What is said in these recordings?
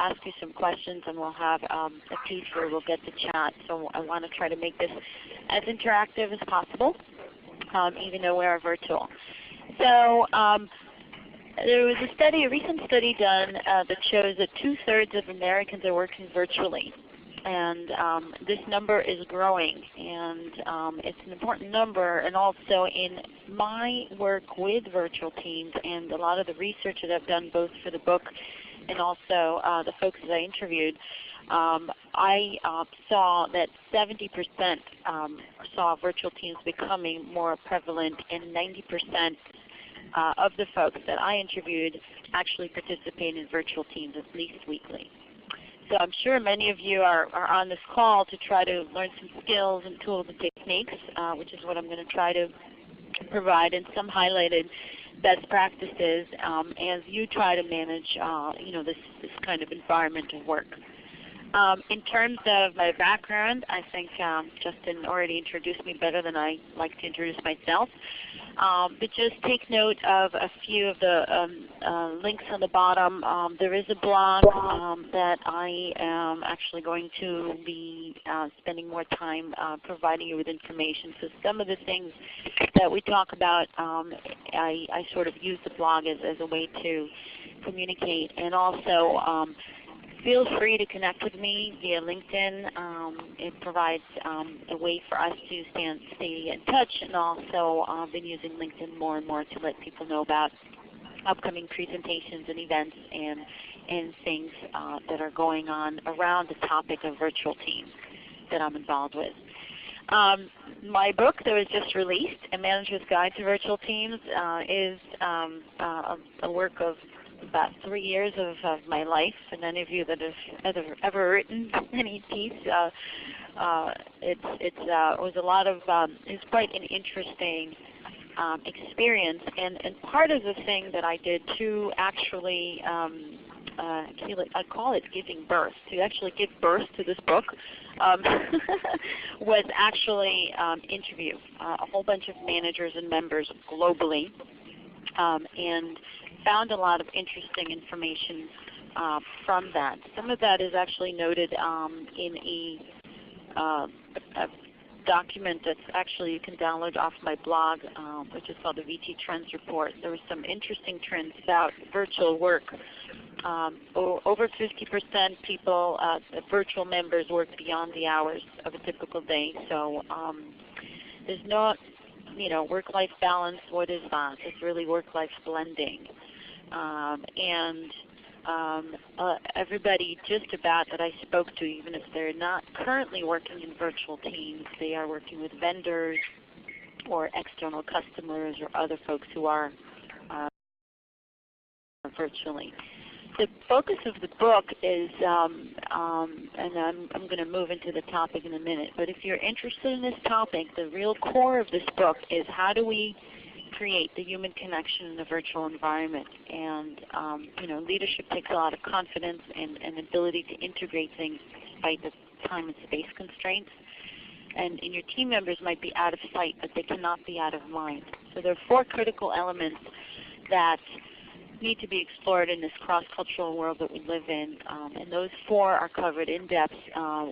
ask you some questions, and we'll have a piece where we'll get to chat. So I want to try to make this as interactive as possible, even though we are virtual. So there was a recent study done that shows that 2/3 of Americans are working virtually. And this number is growing, and it's an important number. And also in my work with virtual teams and a lot of the research that I've done both for the book and also the folks that I interviewed, I saw that 70% saw virtual teams becoming more prevalent, and 90% of the folks that I interviewed actually participate in virtual teams at least weekly. So I'm sure many of you are on this call to try to learn some skills and tools and techniques, which is what I'm going to try to provide, and some highlighted best practices as you try to manage this kind of environment of work. In terms of my background, I think Justin already introduced me better than I like to introduce myself. But just take note of a few of the links on the bottom. There is a blog that I am actually going to be spending more time providing you with information. So some of the things that we talk about, I sort of use the blog as a way to communicate. And also feel free to connect with me via LinkedIn. It provides a way for us to stay in touch, and also I've been using LinkedIn more and more to let people know about upcoming presentations and events and things that are going on around the topic of virtual teams that I'm involved with. My book that was just released, A Manager's Guide to Virtual Teams, is a work of about 3 years of my life, and any of you that have ever written any piece, it was a lot of, it's quite an interesting experience, and part of the thing that I did to actually, I call it giving birth, to actually give birth to this book, was actually interview a whole bunch of managers and members globally, and found a lot of interesting information from that. Some of that is actually noted in a document that's actually you can download off my blog, which is called the VT Trends Report. There were some interesting trends about virtual work. Over 50% people, virtual members, work beyond the hours of a typical day. So there's no work-life balance. What is that? It's really work-life blending. Everybody just about that I spoke to, even if they're not currently working in virtual teams, they are working with vendors or external customers or other folks who are virtually. The focus of the book is, and I'm going to move into the topic in a minute, but if you're interested in this topic, the real core of this book is how do we create the human connection in a virtual environment. And leadership takes a lot of confidence and ability to integrate things despite the time and space constraints. And your team members might be out of sight, but they cannot be out of mind. So there are 4 critical elements that need to be explored in this cross-cultural world that we live in, and those 4 are covered in depth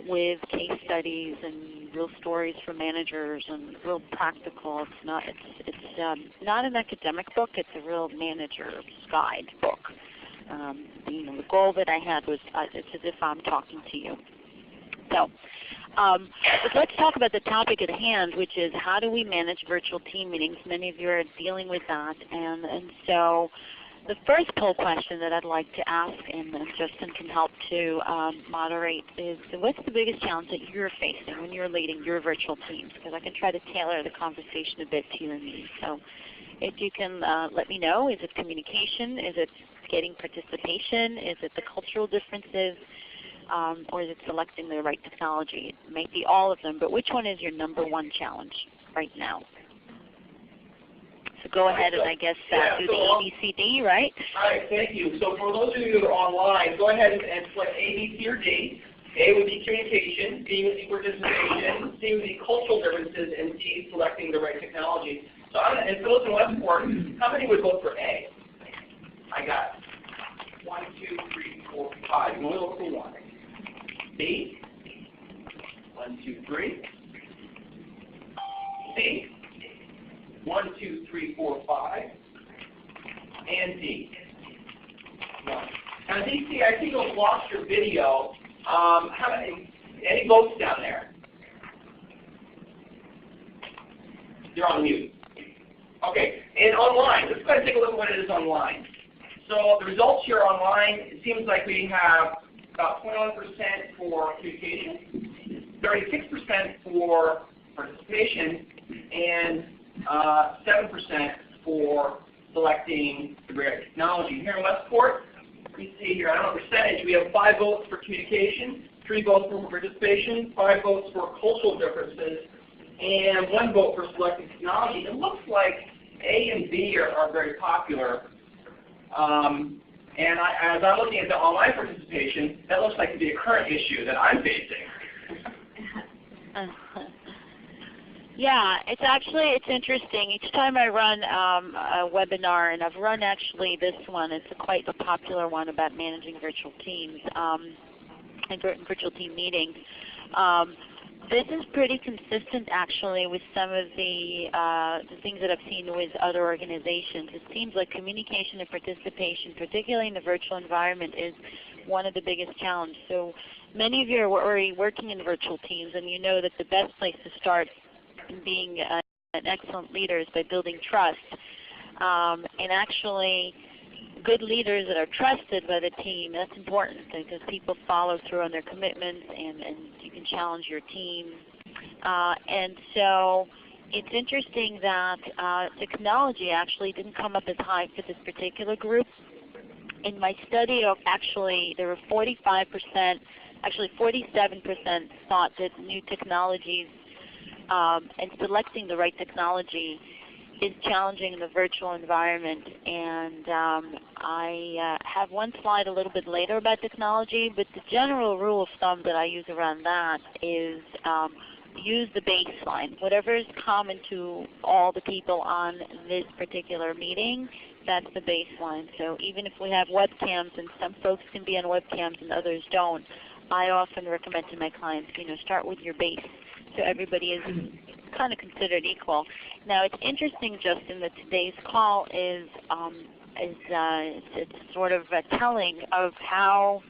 with case studies and real stories from managers and real practical. It's not an academic book. It's a real manager's guide book. The goal that I had was it's as if I'm talking to you. So but let's talk about the topic at hand, which is how do we manage virtual team meetings? Many of you are dealing with that, and so the first poll question that I'd like to ask, and Justin can help to moderate, is what's the biggest challenge that you're facing when you're leading your virtual teams? Because I can try to tailor the conversation a bit to you and me. So if you can let me know, is it communication? Is it getting participation? Is it the cultural differences? Or is it selecting the right technology? It may be all of them, but which one is your #1 challenge right now? So go ahead and I guess do the ABCD, right? All right, thank you. So for those of you that are online, go ahead and select A, B, C, or D. A would be communication, B would be participation, C would be cultural differences, and D, selecting the right technology. So and for those in Westport, how many would vote for A? I got 1, 2, 3, 4. 4, 5. You only look for 1. B. 1, 2, 3. C. 1, 2, 3, 4, 5. And D. 1. Now DC, I think you've lost your video. How many? Any votes down there? You're on mute. Okay. And online, let's go ahead and take a look at what it is online. So the results here online, it seems like we have about 21% for communication, 36% for participation, and 7% for selecting the right technology. Here in Westport, you see here, I don't know percentage, we have 5 votes for communication, 3 votes for participation, 5 votes for cultural differences, and 1 vote for selecting technology. It looks like A and B are very popular. As I'm looking at the online participation, that looks like to be a current issue that I'm facing. Yeah, it's interesting. Each time I run a webinar, and I've run actually this one, it's quite a popular one about managing virtual teams and virtual team meetings. This is pretty consistent actually with some of the things that I've seen with other organizations. It seems like communication and participation, particularly in the virtual environment, is one of the biggest challenges. So many of you are already working in virtual teams, and you know that the best place to start in being an excellent leader is by building trust. And actually, good leaders that are trusted by the team, that's important because people follow through on their commitments, and you can challenge your team. And so it's interesting that technology actually didn't come up as high for this particular group. In my study, actually there were 45%, actually 47% thought that new technologies and selecting the right technology is challenging in the virtual environment. And I have one slide a little bit later about technology, but the general rule of thumb that I use around that is use the baseline. Whatever is common to all the people on this particular meeting, that's the baseline. So even if we have webcams, and some folks can be on webcams and others don't, I often recommend to my clients, start with your base so everybody is kind of considered equal. Now it's interesting, Justin, that today's call is it's sort of telling of how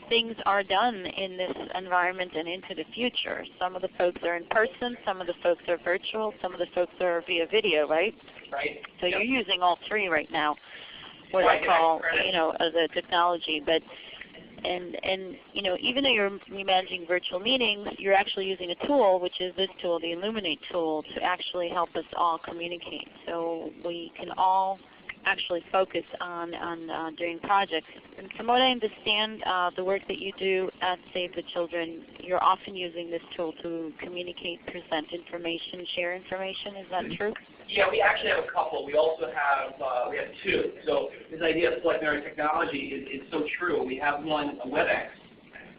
things are done in this environment and into the future. Some of the folks are in person, some of the folks are virtual, some of the folks are via video, right? Right. So you're using all three right now, what I call, as a technology. But even though you're managing virtual meetings, you're actually using a tool, which is this tool, the Illuminate tool, to actually help us all communicate. So we can all actually focus on doing projects. And from what I understand, the work that you do at Save the Children, you're often using this tool to communicate, present information, share information. Is that true? Yeah, we actually have a couple. We also have we have 2. So this idea of selecting our technology is so true. We have one, a WebEx,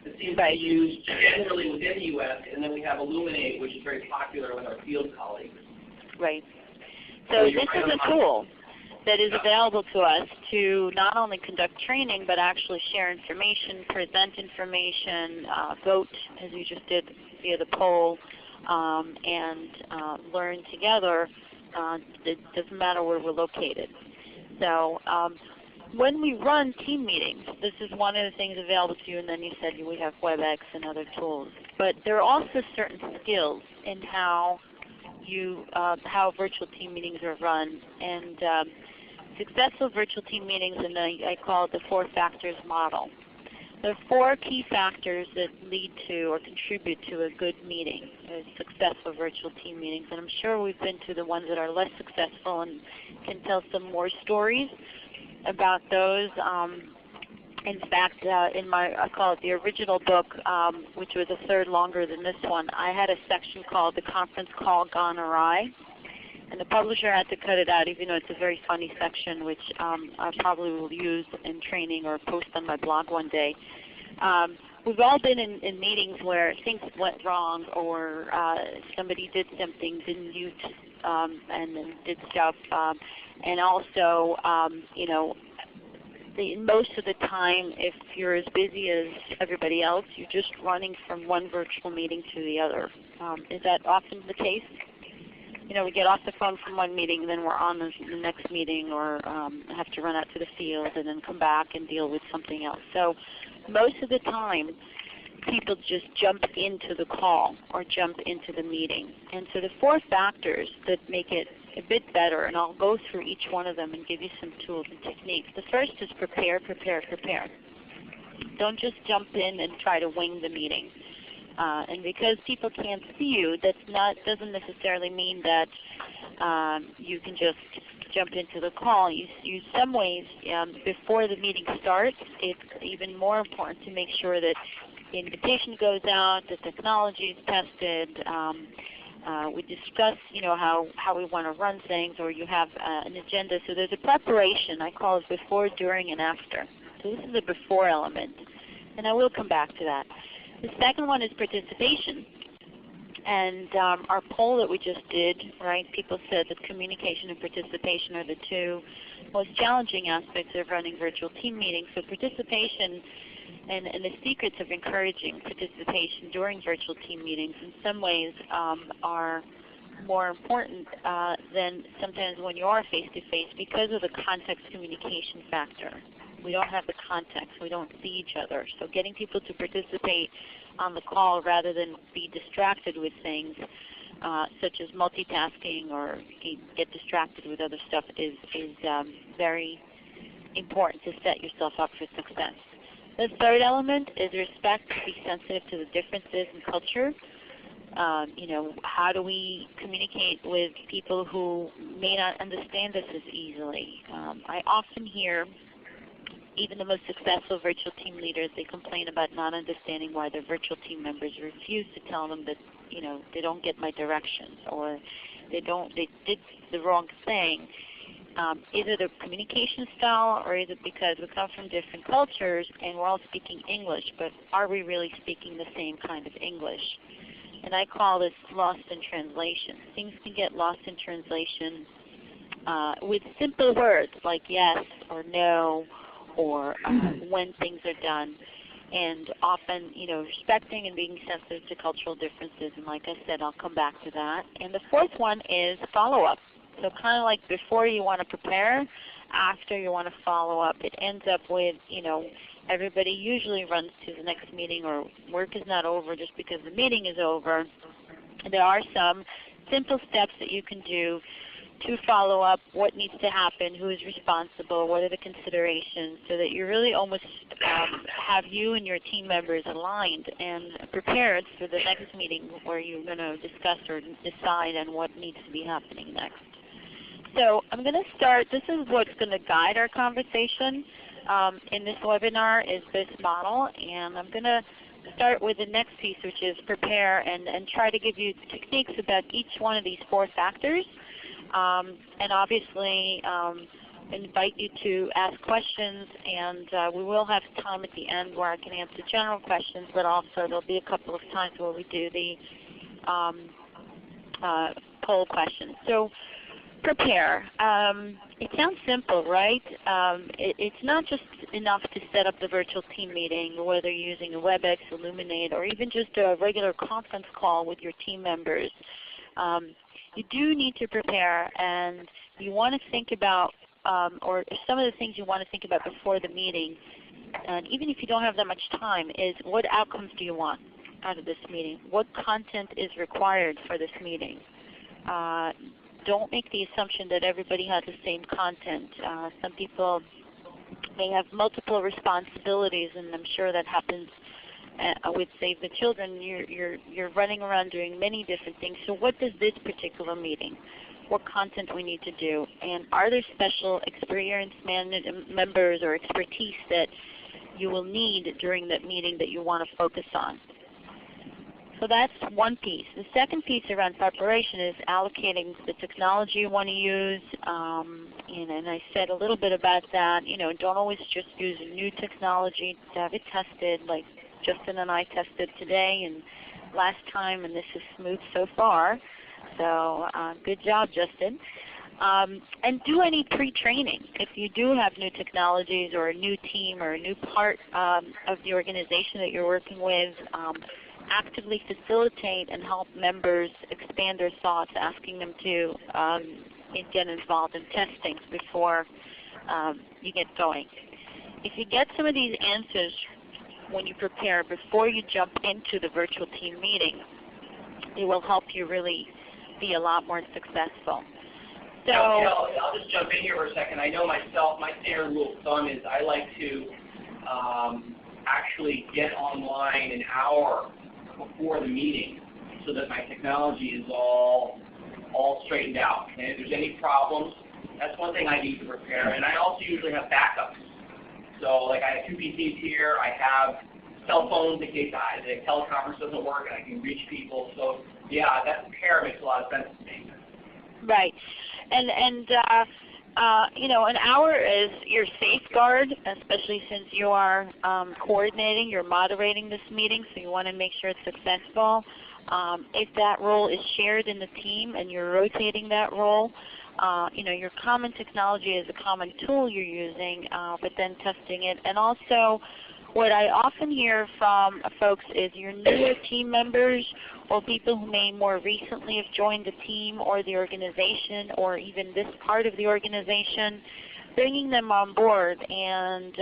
that seems to be used generally within the U.S., and then we have Illuminate, which is very popular with our field colleagues. Right. So this is a tool that is available to us to not only conduct training, but actually share information, present information, vote, as you just did via the poll, and learn together. It doesn't matter where we're located. So when we run team meetings, this is one of the things available to you, and then you said we have WebEx and other tools. But there are also certain skills in how virtual team meetings are run. And successful virtual team meetings, and I call it the 4 factors model. There are 4 key factors that lead to or contribute to a good meeting, successful virtual team meetings. And I'm sure we've been to the ones that are less successful and can tell some more stories about those. In fact, in I call it the original book, which was a third longer than this one, I had a section called The Conference Call Gone Awry. And the publisher had to cut it out, even though it's a very funny section, which I probably will use in training or post on my blog one day. We've all been in meetings where things went wrong, or somebody did something, didn't mute, and then did stuff, and also, most of the time, if you're as busy as everybody else, you're just running from one virtual meeting to the other. Is that often the case? You know, we get off the phone from one meeting, then we're on the next meeting, or have to run out to the field and then come back and deal with something else. So most of the time, people just jump into the call or jump into the meeting. And so the 4 factors that make it a bit better, and I'll go through each one of them and give you some tools and techniques. The first is prepare, prepare, prepare. Don't just jump in and try to wing the meeting. And because people can't see you, doesn't necessarily mean that you can just jump into the call. Some ways, before the meeting starts, it's even more important to make sure that the invitation goes out, the technology is tested. We discuss, how we want to run things, or you have an agenda. So there's a preparation. I call it before, during, and after. So this is the before element, and I will come back to that. The second one is participation. And our poll that we just did, right, people said that communication and participation are the 2 most challenging aspects of running virtual team meetings. So participation and the secrets of encouraging participation during virtual team meetings in some ways are more important than sometimes when you are face-to-face because of the context communication factor. We don't have the context. We don't see each other. So getting people to participate on the call rather than be distracted with things such as multitasking or get distracted with other stuff is very important to set yourself up for success. The third element is respect, be sensitive to the differences in culture. How do we communicate with people who may not understand us as easily? I often hear even the most successful virtual team leaders, they complain about not understanding why their virtual team members refuse to tell them that, they don't get my directions, or they did the wrong thing. Either the communication style, or is it because we come from different cultures and we're all speaking English, but are we really speaking the same kind of English? And I call this lost in translation. Things can get lost in translation with simple words like yes or no, or when things are done. And often, respecting and being sensitive to cultural differences. And like I said, I'll come back to that. And the fourth one is follow-up. So kind of like before you want to prepare, after you want to follow up. It ends up with, everybody usually runs to the next meeting, or work is not over just because the meeting is over. And there are some simple steps that you can do to follow up what needs to happen, who is responsible, what are the considerations, so that you really almost have you and your team members aligned and prepared for the next meeting where you're going to discuss or decide on what needs to be happening next. So I'm going to start. This is what's going to guide our conversation in this webinar, is this model. And I'm going to start with the next piece, which is prepare, and try to give you techniques about each one of these 4 factors. And obviously invite you to ask questions, and we will have time at the end where I can answer general questions, but also there'll be a couple of times where we do the poll questions. So prepare. It sounds simple, right? It's not just enough to set up the virtual team meeting, whether you're using a WebEx, Illuminate, or even just a regular conference call with your team members. You do need to prepare, and you want to think about, or some of the things you want to think about before the meeting, and even if you don't have that much time, is what outcomes do you want out of this meeting? What content is required for this meeting? Don't make the assumption that everybody has the same content. Some people may have multiple responsibilities, and I'm sure that happens with Save the Children. You're running around doing many different things. So what does this particular meeting, what content we need to do, and are there special experienced members or expertise that you will need during that meeting that you want to focus on? So that's one piece. The second piece around preparation is allocating the technology you want to use. And I said a little bit about that. Don't always just use a new technology. To have it tested, like Justin and I tested today and last time, and this is smooth so far. So good job, Justin. And do any pre-training. If you do have new technologies or a new team or a new part of the organization that you're working with, actively facilitate and help members expand their thoughts, asking them to get involved in testing before you get going. If you get some of these answers when you prepare before you jump into the virtual team meeting, it will help you really be a lot more successful. So I'll just jump in here for a second. I know myself, my standard rule of thumb is I like to actually get online an hour before the meeting so that my technology is all straightened out. And if there's any problems, that's one thing I need to prepare. And I also usually have backups. So like I have 2 PCs here. I have cell phones in case the teleconference doesn't work and I can reach people. So yeah, that pair makes a lot of sense to me. Right. And you know, an hour is your safeguard, especially since you are coordinating, you're moderating this meeting, so you want to make sure it's successful. If that role is shared in the team and you're rotating that role, you know, your common technology is a common tool you're using, but then testing it. And also, what I often hear from folks is your newer team members or people who may more recently have joined the team or the organization or even this part of the organization, bringing them on board and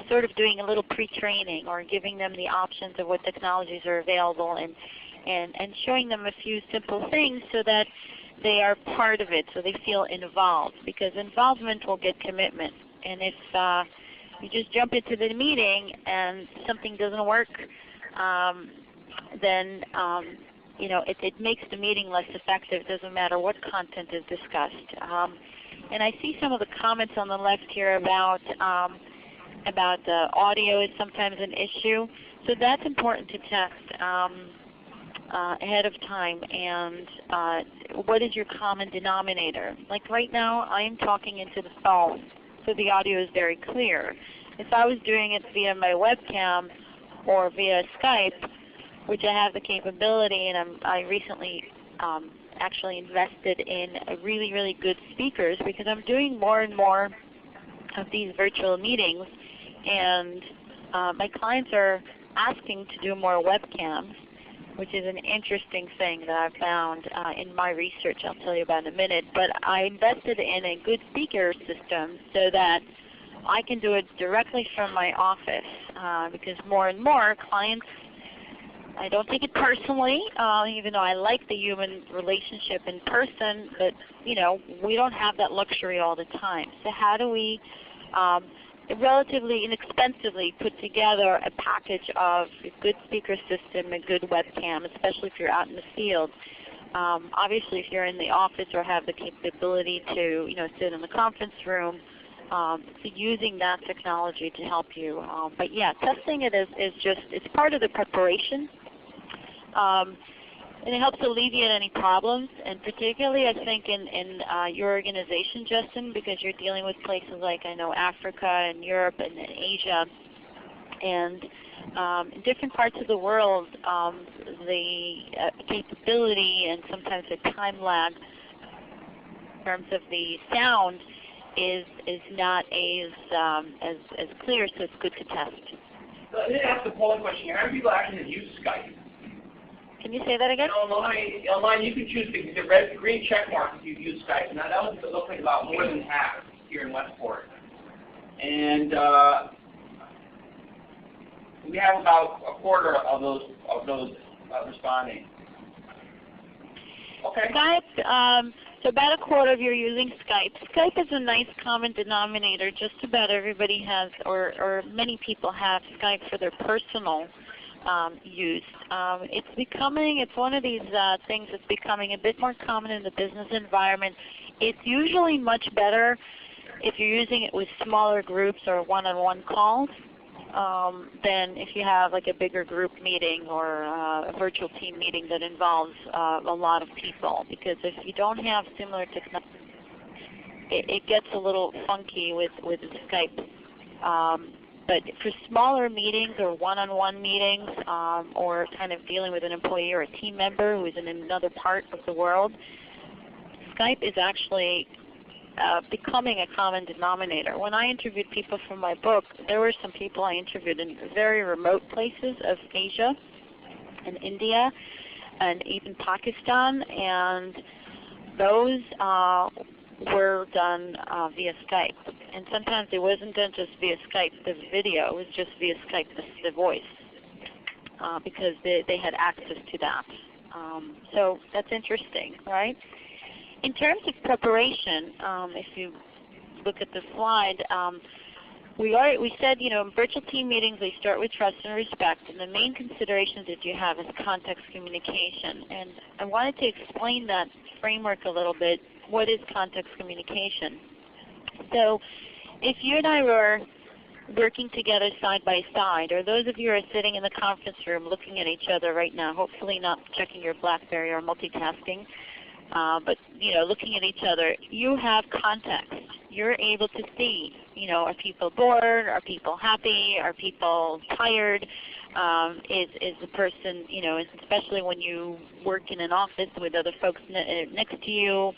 sort of doing a little pre-training or giving them the options of what technologies are available and showing them a few simple things so that they are part of it, so they feel involved, because involvement will get commitment. And if you just jump into the meeting and something doesn't work, then you know, it makes the meeting less effective. It doesn't matter what content is discussed. And I see some of the comments on the left here about the audio is sometimes an issue. So that's important to test ahead of time. And what is your common denominator? Like right now, I am talking into the phone, so the audio is very clear. If I was doing it via my webcam or via Skype, which I have the capability, and I recently actually invested in really, really good speakers because I'm doing more and more of these virtual meetings, and my clients are asking to do more webcams, which is an interesting thing that I've found in my research I'll tell you about in a minute. But I invested in a good speaker system so that I can do it directly from my office because more and more clients, I don't take it personally, even though I like the human relationship in person, but you know, we don't have that luxury all the time. So how do we relatively inexpensively put together a package of a good speaker system, a good webcam, especially if you're out in the field? Obviously, if you're in the office or have the capability to, you know, sit in the conference room, so using that technology to help you. But yeah, testing it is just, it's part of the preparation. And it helps alleviate any problems, and particularly I think in your organization, Justin, because you're dealing with places like I know Africa and Europe and Asia, and in different parts of the world, the capability and sometimes the time lag in terms of the sound is not as clear, so it's good to test. So I didn't ask the polling question here. How many people actually have used Skype? Can you say that again? Online you can choose the green check mark if you've used Skype. Now that looks like about more than half here in Westport. And we have about a quarter of those responding. Okay. Skype, so about a quarter of you are using Skype. Skype is a nice common denominator. Just about everybody has, or many people have Skype for their personal use. It's one of these things that's becoming a bit more common in the business environment. It's usually much better if you're using it with smaller groups or one-on-one calls than if you have like a bigger group meeting or a virtual team meeting that involves a lot of people. Because if you don't have similar technology, it gets a little funky with Skype. But for smaller meetings or one-on-one meetings or kind of dealing with an employee or a team member who is in another part of the world, Skype is actually becoming a common denominator. When I interviewed people for my book, there were some people I interviewed in very remote places of Asia and India and even Pakistan, and those were done via Skype. And sometimes it wasn't done just via Skype, the video, it was just via Skype, the voice, because they had access to that. So that's interesting, right? In terms of preparation, if you look at the slide, we said, in virtual team meetings they start with trust and respect, and the main considerations that you have is context communication. And I wanted to explain that framework a little bit. What is context communication? So if you and I were working together side by side, or those of you who are sitting in the conference room looking at each other right now, hopefully not checking your BlackBerry or multitasking, but looking at each other, you have context. You're able to see, are people bored? Are people happy? Are people tired? Is the person, especially when you work in an office with other folks next to you,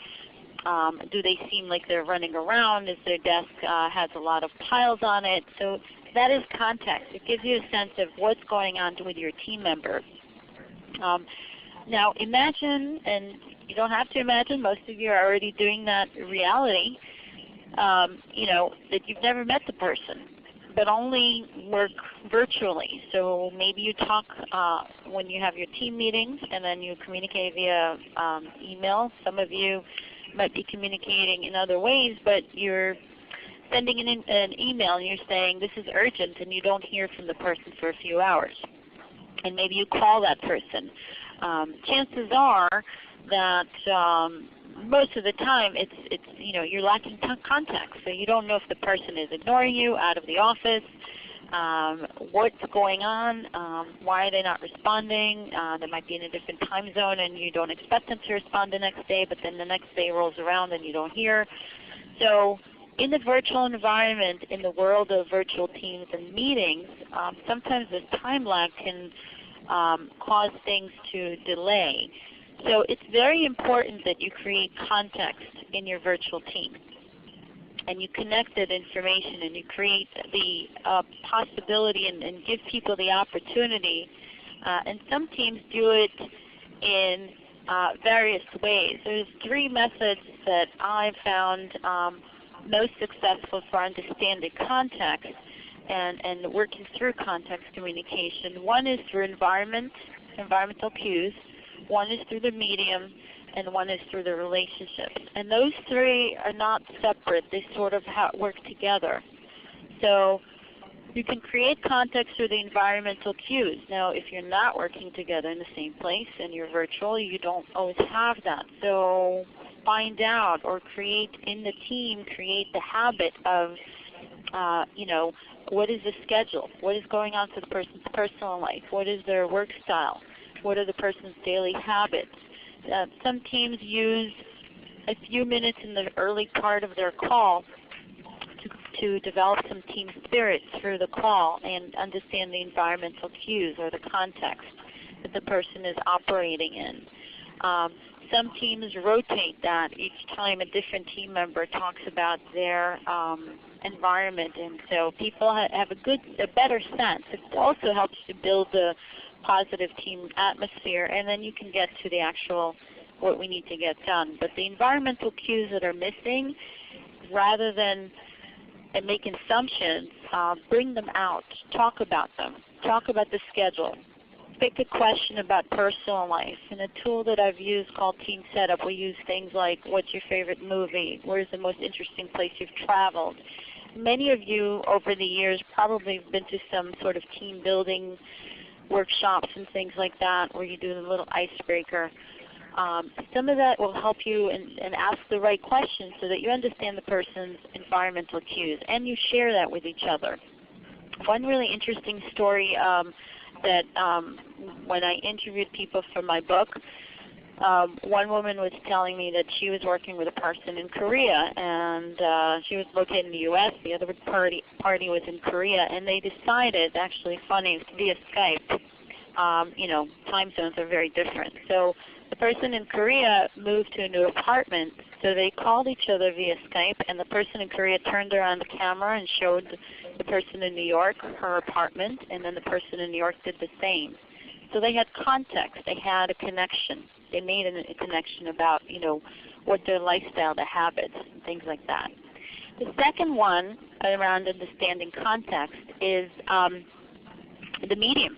do they seem like they're running around? Is their desk has a lot of piles on it? So that is context. It gives you a sense of what's going on with your team member. Now imagine, and you don't have to imagine, most of you are already doing that reality, that you've never met the person, but only work virtually. So maybe you talk when you have your team meetings, and then you communicate via email. Some of you might be communicating in other ways, but you're sending an email and you're saying this is urgent, and you don't hear from the person for a few hours. And maybe you call that person. Chances are that most of the time it's you're lacking context, so you don't know if the person is ignoring you, out of the office, what's going on, why are they not responding. They might be in a different time zone and you don't expect them to respond the next day, but then the next day rolls around and you don't hear. So in the virtual environment, in the world of virtual teams and meetings, sometimes this time lag can cause things to delay. So it's very important that you create context in your virtual team, and you connect that information, and you create the possibility and give people the opportunity. And some teams do it in various ways. There's 3 methods that I found most successful for understanding context and working through context communication. One is through environmental cues. One is through the medium, and one is through the relationships. And those 3 are not separate. They sort of work together. So you can create context through the environmental cues. Now, if you're not working together in the same place and you're virtual, you don't always have that. So find out or create in the team, create the habit of, what is the schedule? What is going on to the person's personal life? What is their work style? What are the person's daily habits? Some teams use a few minutes in the early part of their call to develop some team spirit through the call and understand the environmental cues or the context that the person is operating in. Some teams rotate that each time a different team member talks about their environment, and so people have a better sense. It also helps to build the positive team atmosphere, and then you can get to the actual what we need to get done. But the environmental cues that are missing, rather than make assumptions, bring them out, talk about them, talk about the schedule. Pick a question about personal life. In a tool that I've used called Team Setup, we use things like, what's your favorite movie? Where's the most interesting place you've traveled? Many of you over the years probably have been to some sort of team building workshops and things like that where you do a little icebreaker. Some of that will help you and ask the right questions so that you understand the person's environmental cues, and you share that with each other. One really interesting story that when I interviewed people for my book, one woman was telling me that she was working with a person in Korea, and she was located in the U.S. The other party was in Korea, and they decided, actually funny, via Skype. Time zones are very different. So the person in Korea moved to a new apartment So they called each other via Skype, and the person in Korea turned around the camera and showed the person in New York her apartment, and then the person in New York did the same. So they had context. They had a connection. They made a connection about, what their lifestyle, their habits, and things like that. The second one around understanding context is the medium.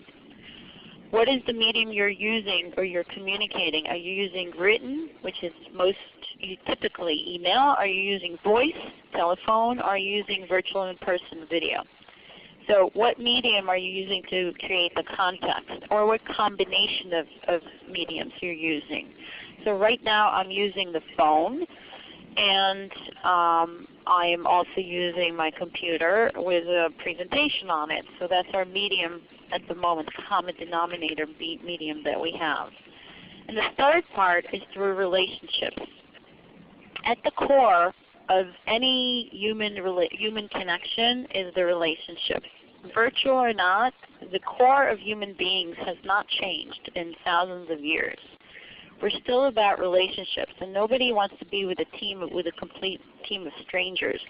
What is the medium you're using or you're communicating? Are you using written, which is typically email? Are you using voice, telephone? Or are you using virtual in-person video? So what medium are you using to create the context? Or what combination of mediums you're using? So right now I'm using the phone, and I am also using my computer with a presentation on it. So that's our medium at the moment, common denominator medium that we have. And the third part is through relationships. At the core of any human connection is the relationship. Virtual or not, the core of human beings has not changed in thousands of years. We're still about relationships, and nobody wants to be with a complete team of strangers.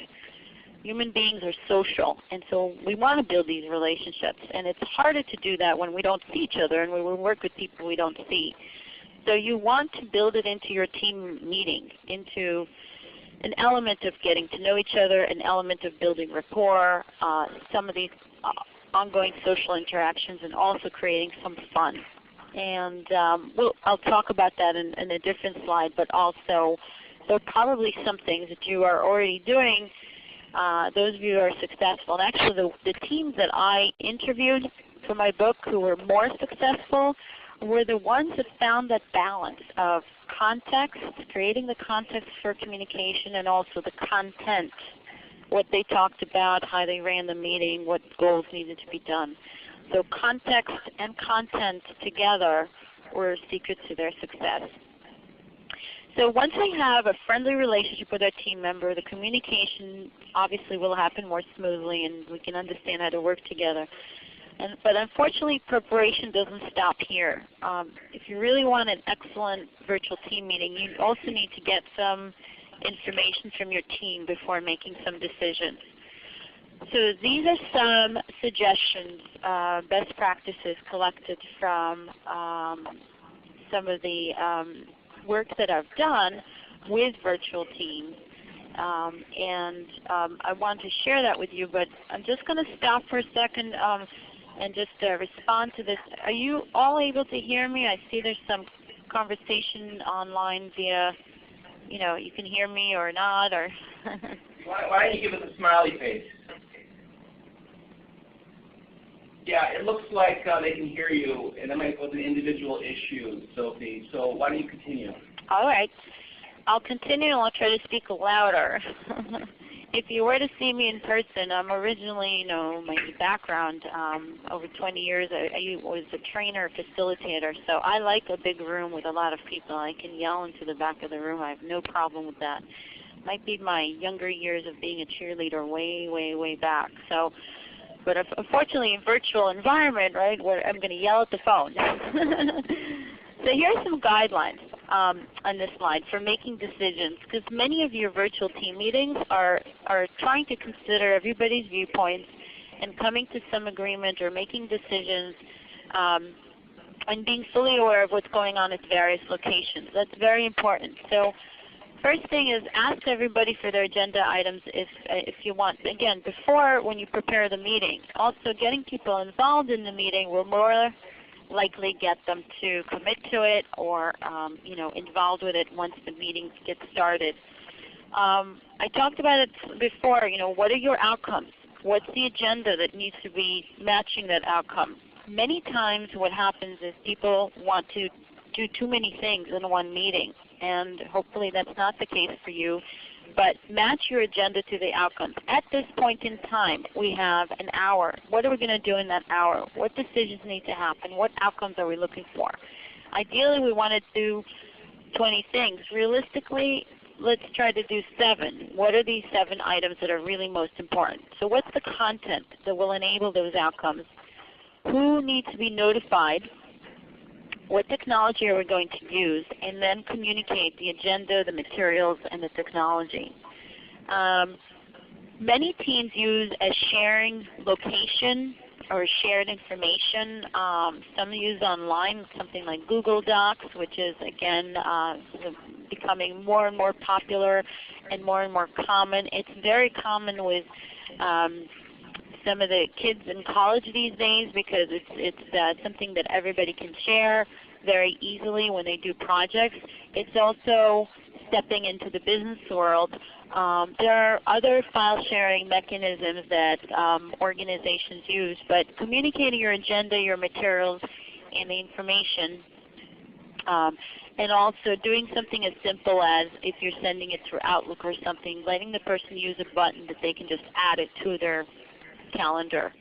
Human beings are social, and so we want to build these relationships. And it's harder to do that when we don't see each other and when we work with people we don't see. So you want to build it into your team meeting, into an element of getting to know each other, an element of building rapport, some of these ongoing social interactions, and also creating some fun. And I'll talk about that in a different slide, but also there are probably some things that you are already doing. Those of you who are successful, and actually the teams that I interviewed for my book who were more successful were the ones that found that balance of context, creating the context for communication, and also the content, what they talked about, how they ran the meeting, what goals needed to be done. So context and content together were secrets to their success. So once we have a friendly relationship with our team member, the communication obviously will happen more smoothly, and we can understand how to work together. But unfortunately, preparation doesn't stop here. If you really want an excellent virtual team meeting, you also need to get some information from your team before making some decisions. So these are some suggestions, best practices collected from some of the work that I've done with virtual teams. I want to share that with you, but I'm just going to stop for a second and just respond to this. Are you all able to hear me? I see there's some conversation online via, you can hear me or not. Or why don't you give us a smiley face? Yeah, it looks like they can hear you, and that might was an individual issue, Sophie. So why don't you continue? All right. I'll continue, and I'll try to speak louder. If you were to see me in person, I'm originally, my background, over 20 years, I was a trainer, facilitator. So I like a big room with a lot of people. I can yell into the back of the room. I have no problem with that. Might be my younger years of being a cheerleader way, way, way back. So. But unfortunately, in virtual environment, right, where I'm going to yell at the phone. So here's some guidelines on this slide for making decisions, because many of your virtual team meetings are trying to consider everybody's viewpoints and coming to some agreement or making decisions and being fully aware of what's going on at various locations. That's very important. So first thing is ask everybody for their agenda items if you want. Again, before when you prepare the meeting. Also getting people involved in the meeting will more likely get them to commit to it or involved with it once the meeting gets started. I talked about it before, what are your outcomes? What's the agenda that needs to be matching that outcome? Many times what happens is people want to do too many things in one meeting, and hopefully that's not the case for you. But match your agenda to the outcomes. At this point in time, we have an hour. What are we going to do in that hour? What decisions need to happen? What outcomes are we looking for? Ideally, we want to do 20 things. Realistically, let's try to do 7. What are these 7 items that are really most important? So what's the content that will enable those outcomes? Who needs to be notified what technology are we going to use, and then communicate the agenda, the materials, and the technology. Many teams use a sharing location or shared information. Some use online, something like Google Docs, which is, again, becoming more and more popular and more common. It's very common with some of the kids in college these days because it's something that everybody can share very easily when they do projects. It's also stepping into the business world. There are other file sharing mechanisms that organizations use, but communicating your agenda, your materials, and the information, and also doing something as simple as if you're sending it through Outlook or something, letting the person use a button that they can just add it to their calendar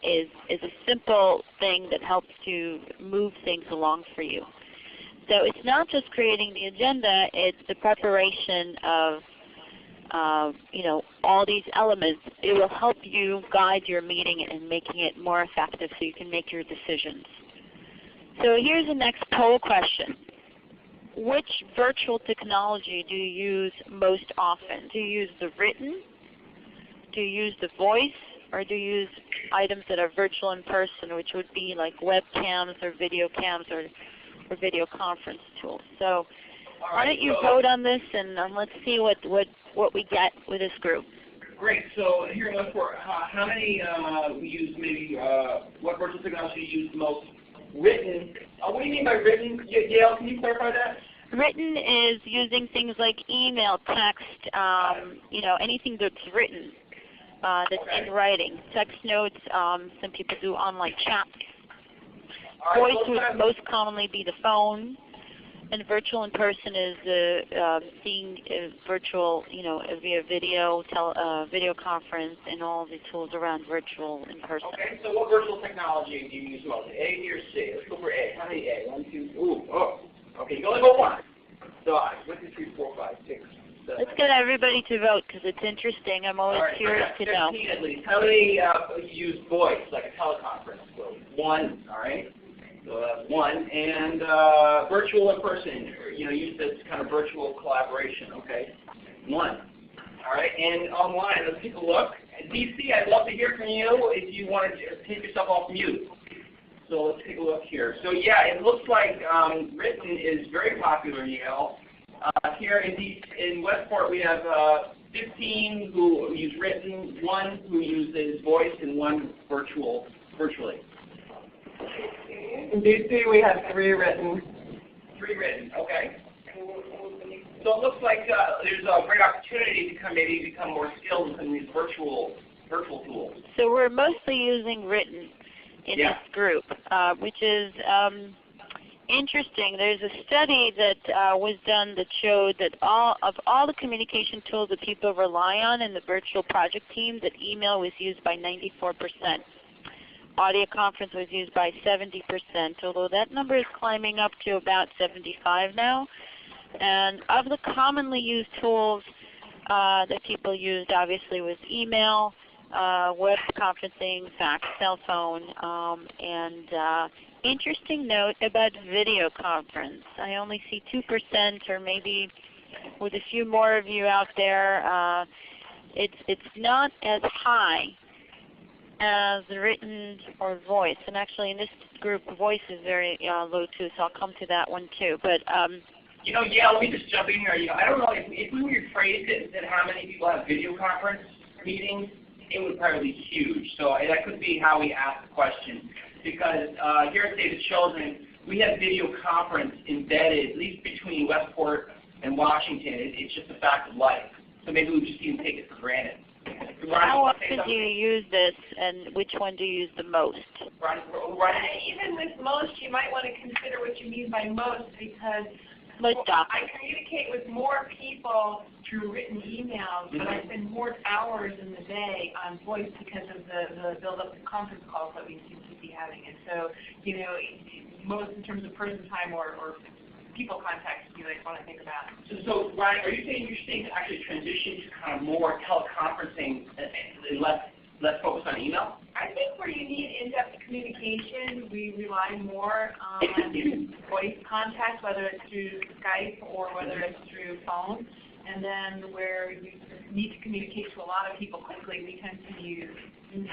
is a simple thing that helps to move things along for you. So it's not just creating the agenda, it's the preparation of all these elements. It will help you guide your meeting and making it more effective so you can make your decisions. So here's the next poll question. Which virtual technology do you use most often? Do you use the written? Do you use the voice? Or do you use items that are virtual in person, which would be like webcams or video cams or video conference tools? So why don't you vote on this, and let's see what we get with this group. Great. So here in Westport, how many we use maybe, what virtual technology you use the most? Written. What do you mean by written? Yale, can you clarify that? Written is using things like email, text, anything that's written, that's in writing. Text notes, some people do online chat. Voice would most commonly be the phone. And virtual in person is seeing virtual, via video, video conference, and all the tools around virtual in person. Okay, so what virtual technology do you use most? A, B, or C? Let's go for A. How many A? 1, 2, okay, you can only go one. So 1, 2, 3, 4, 5, 6, 7. Let's get everybody to vote because it's interesting. I'm always curious to know. 15 at least. How many use voice, like a teleconference? So 1, all right? So that's 1. And virtual in person, use this kind of virtual collaboration, okay? 1. All right, and online, let's take a look. DC, I'd love to hear from you if you want to take yourself off mute. So let's take a look here. So yeah, it looks like written is very popular in Yale. Here in Westport, we have 15 who use written, 1 who uses voice, and 1 virtually. In DC, we have 3 written. 3 written, okay. So it looks like there's a great opportunity to maybe become more skilled in these virtual tools. So we're mostly using written in this group, which is interesting. There's a study that was done that showed that of all the communication tools that people rely on in the virtual project team, that email was used by 94%. Audio conference was used by 70%, although that number is climbing up to about 75 now. And of the commonly used tools that people used, obviously, was email, web conferencing, fax, cell phone, and interesting note about video conference. I only see 2%, or maybe with a few more of you out there, it's not as high as written or voice. And actually in this group, voice is very low too, so I'll come to that one too. But yeah, let me just jump in here. I don't know, if we rephrased it that how many people have video conference meetings, it would probably be huge. So that could be how we ask the question. Because here at David Children, we have video conference embedded, at least between Westport and Washington. It's just a fact of life. So maybe we just even take it for granted. How often do you use this, and which one do you use the most? Even with most, you might want to consider what you mean by most, because I communicate with more people through written emails, but I spend more hours in the day on voice because of the build-up of conference calls that we seem to be having. And so, most in terms of person time or people contacts you might want to think about. So Ryan, are you saying you're seeing actually transition to kind of more teleconferencing and less less focused on email? I think where you need in-depth communication, we rely more on voice contact, whether it's through Skype or whether it's through phone. And then where you need to communicate to a lot of people quickly, we tend to use email.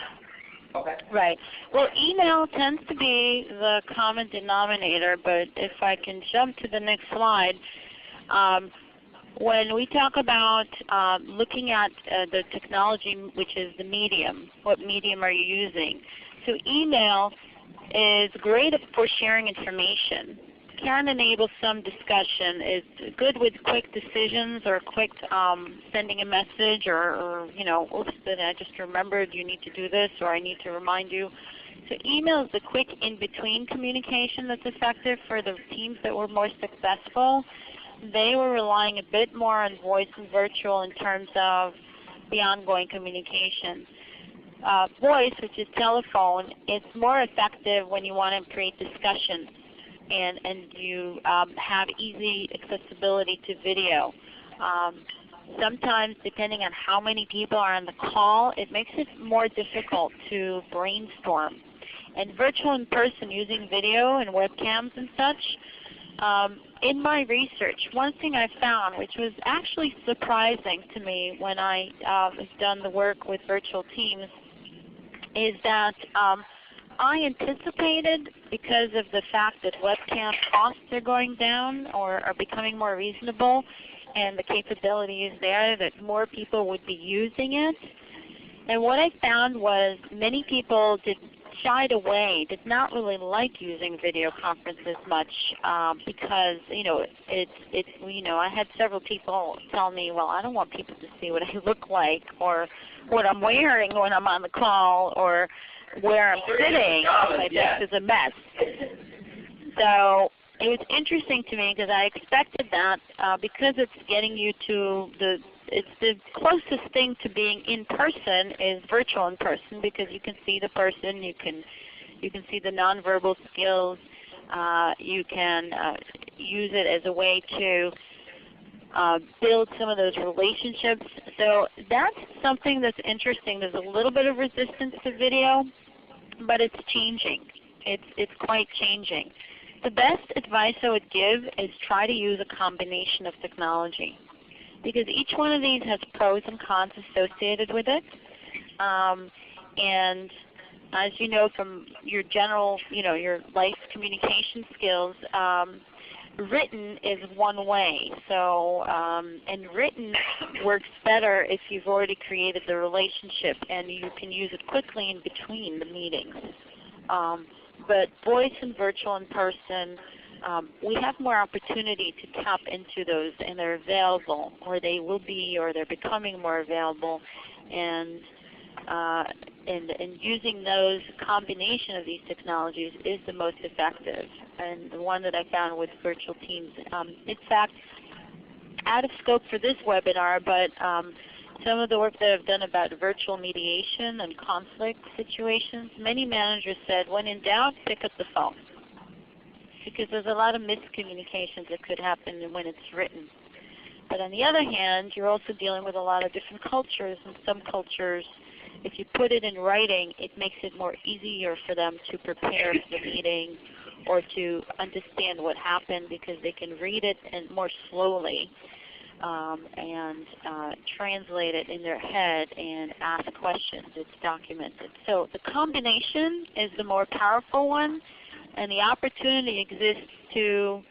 Okay. Right. Well, email tends to be the common denominator, but if I can jump to the next slide, when we talk about looking at the technology, which is the medium, what medium are you using? So email is great for sharing information. Can enable some discussion. It's good with quick decisions or quick sending a message or you know, oops, I just remembered you need to do this or I need to remind you. So email is the quick in-between communication that's effective for the teams that were more successful. They were relying a bit more on voice and virtual in terms of the ongoing communication. Voice, which is telephone, it's more effective when you want to create discussions and you have easy accessibility to video. Sometimes, depending on how many people are on the call, it makes it more difficult to brainstorm. And virtual in person using video and webcams and such, in my research, one thing I found, which was actually surprising to me when I have done the work with virtual teams, is that I anticipated, because of the fact that webcam costs are going down or are becoming more reasonable and the capability is there, that more people would be using it. And what I found was many people shied away, did not really like using video conferences much because I had several people tell me, well, I don't want people to see what I look like or what I'm wearing when I'm on the call or where I'm sitting. My desk is a mess. So it was interesting to me because I expected that because it's getting you to it's the closest thing to being in person is virtual in person because you can see the person, you can see the nonverbal skills, you can use it as a way to build some of those relationships. So that's something that's interesting. There's a little bit of resistance to video, but it's changing. It's quite changing. The best advice I would give is try to use a combination of technology because each one of these has pros and cons associated with it. And as you know from your general, your life communication skills, written is one way. So, and written works better if you've already created the relationship and you can use it quickly in between the meetings. But voice and virtual in person, we have more opportunity to tap into those, and they're available, or they will be, or they're becoming more available. And using those combination of these technologies is the most effective, and the one that I found with virtual teams. In fact, out of scope for this webinar, but some of the work that I've done about virtual mediation and conflict situations, many managers said, when in doubt, pick up the phone. Because there's a lot of miscommunications that could happen when it's written. But on the other hand, you're also dealing with a lot of different cultures, and some cultures, if you put it in writing, it makes it more easier for them to prepare for the meeting or to understand what happened because they can read it and more slowly and translate it in their head and ask questions. It's documented. So the combination is the more powerful one, and the opportunity exists to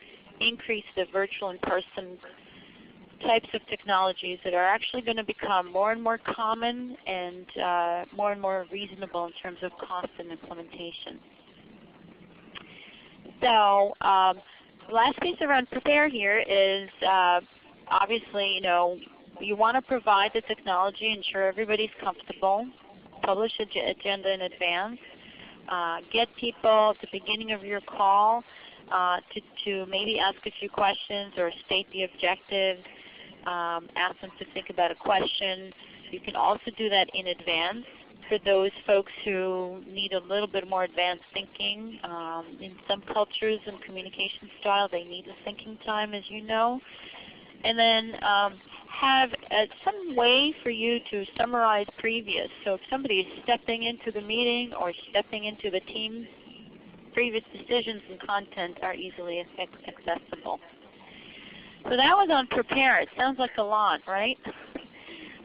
increase the virtual in-person types of technologies that are actually going to become more and more common and more reasonable in terms of cost and implementation. So the last piece around prepare here is obviously, you want to provide the technology, ensure everybody's comfortable, publish agenda in advance, get people at the beginning of your call to maybe ask a few questions or state the objectives, ask them to think about a question. You can also do that in advance for those folks who need a little bit more advanced thinking. In some cultures and communication style, they need a thinking time, as you know. And then have some way for you to summarize previous. So if somebody is stepping into the meeting or stepping into the team, previous decisions and content are easily accessible. So that was on prepare. It sounds like a lot, right?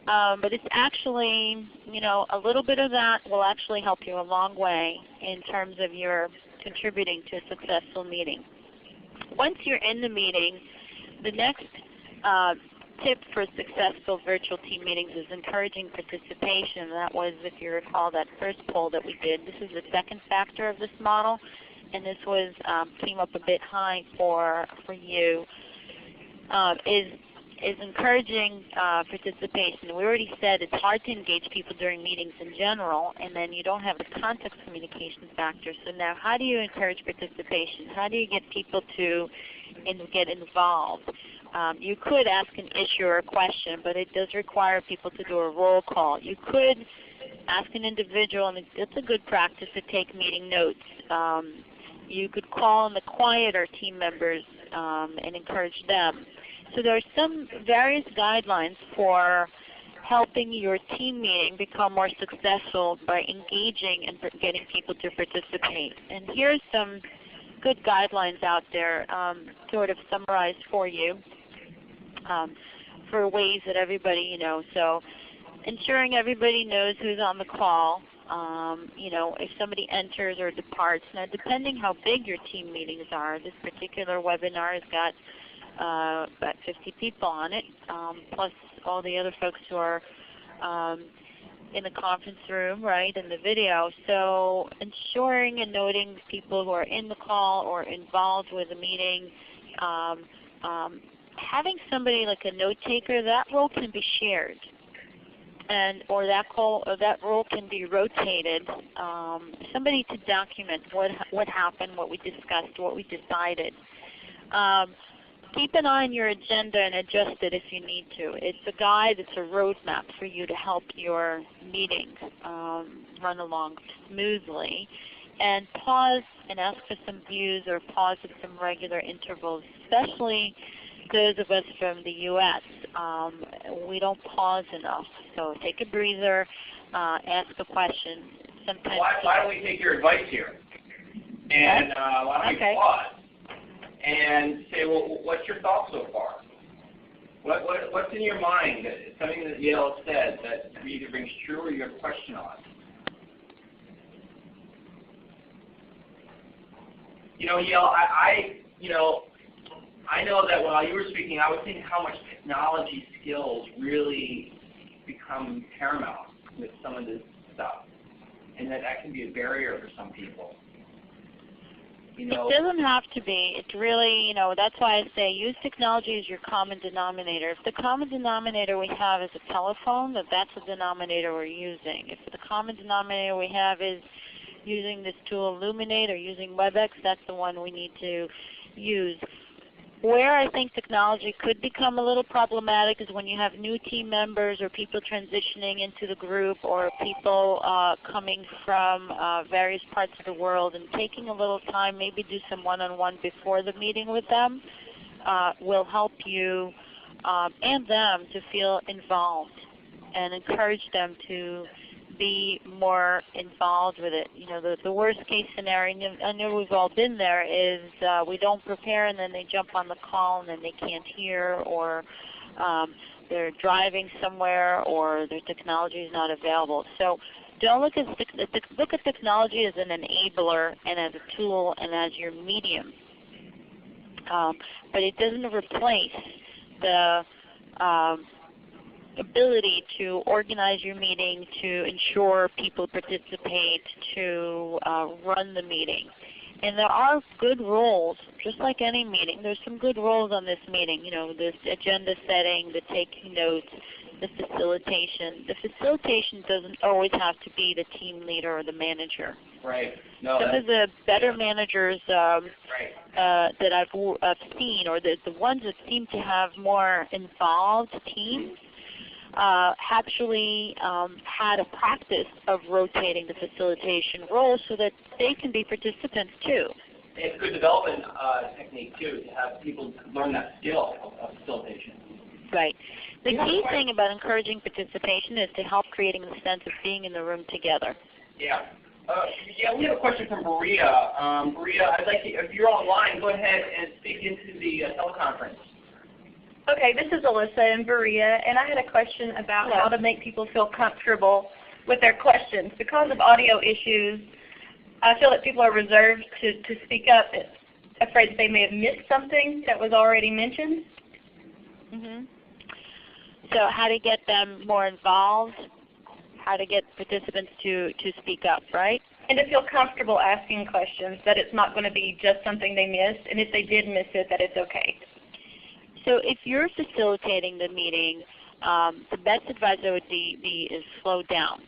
But it's actually, a little bit of that will actually help you a long way in terms of your contributing to a successful meeting. Once you're in the meeting, the next tip for successful virtual team meetings is encouraging participation. That was, if you recall, that first poll that we did. This is the second factor of this model, and this was came up a bit high for you. Is encouraging participation. We already said it's hard to engage people during meetings in general, and then you don't have the context communication factor. So now how do you encourage participation? How do you get people to get involved? You could ask an issue or a question, but it does require people to do a roll call. You could ask an individual, and it's a good practice to take meeting notes. You could call on the quieter team members and encourage them. So there are some various guidelines for helping your team meeting become more successful by engaging and getting people to participate. And here's some good guidelines out there sort of summarized for you for ways that everybody, so ensuring everybody knows who's on the call. If somebody enters or departs. Now, depending how big your team meetings are, this particular webinar has got about 50 people on it, plus all the other folks who are in the conference room, right, in the video. So ensuring and noting people who are in the call or involved with the meeting. Having somebody like a note taker, that role can be shared. Or that role can be rotated. Somebody to document what happened, what we discussed, what we decided. Keep an eye on your agenda and adjust it if you need to. It's a guide, it's a roadmap for you to help your meeting run along smoothly. And pause and ask for some views, or pause at some regular intervals, especially those of us from the U.S. We don't pause enough. So take a breather, ask a question. Sometimes why don't we take your advice here? And why don't we pause and say, well, what's your thoughts so far? What's in your mind? Something that Yale said that either rings true or you have a question on? Yale, I know that while you were speaking, I was thinking how much technology skills really become paramount with some of this stuff, and that can be a barrier for some people. It doesn't have to be. It really, that's why I say use technology as your common denominator. If the common denominator we have is a telephone, that's the denominator we're using. If the common denominator we have is using this tool Illuminate or using WebEx, that's the one we need to use. Where I think technology could become a little problematic is when you have new team members or people transitioning into the group, or people coming from various parts of the world, and taking a little time, maybe do some one-on-one before the meeting with them will help you and them to feel involved and encourage them to be more involved with it. The worst case scenario, I know we've all been there, is we don't prepare and then they jump on the call and then they can't hear, or they're driving somewhere, or their technology is not available. So don't look at technology as an enabler and as a tool and as your medium. But it doesn't replace the ability to organize your meeting, to ensure people participate, to run the meeting. And there are good roles, just like any meeting. There's some good roles on this meeting. This agenda setting, the taking notes, the facilitation. The facilitation doesn't always have to be the team leader or the manager. Right. No, some of the better managers that I've seen, or the ones that seem to have more involved teams, actually had a practice of rotating the facilitation role so that they can be participants too. It's a good development technique too, to have people learn that skill of facilitation. Right. The key thing about encouraging participation is to help creating the sense of being in the room together. Yeah. Yeah, we have a question from Maria. Maria, I'd like to, if you're online, go ahead and speak into the teleconference. Okay, this is Alyssa in Berea, and I had a question about how to make people feel comfortable with their questions. Because of audio issues, I feel that people are reserved to speak up, afraid that they may have missed something that was already mentioned. So how to get them more involved, how to get participants to speak up, right? And to feel comfortable asking questions, that it's not going to be just something they missed, and if they did miss it, that it's okay. So if you're facilitating the meeting, the best advice I would be is slow down.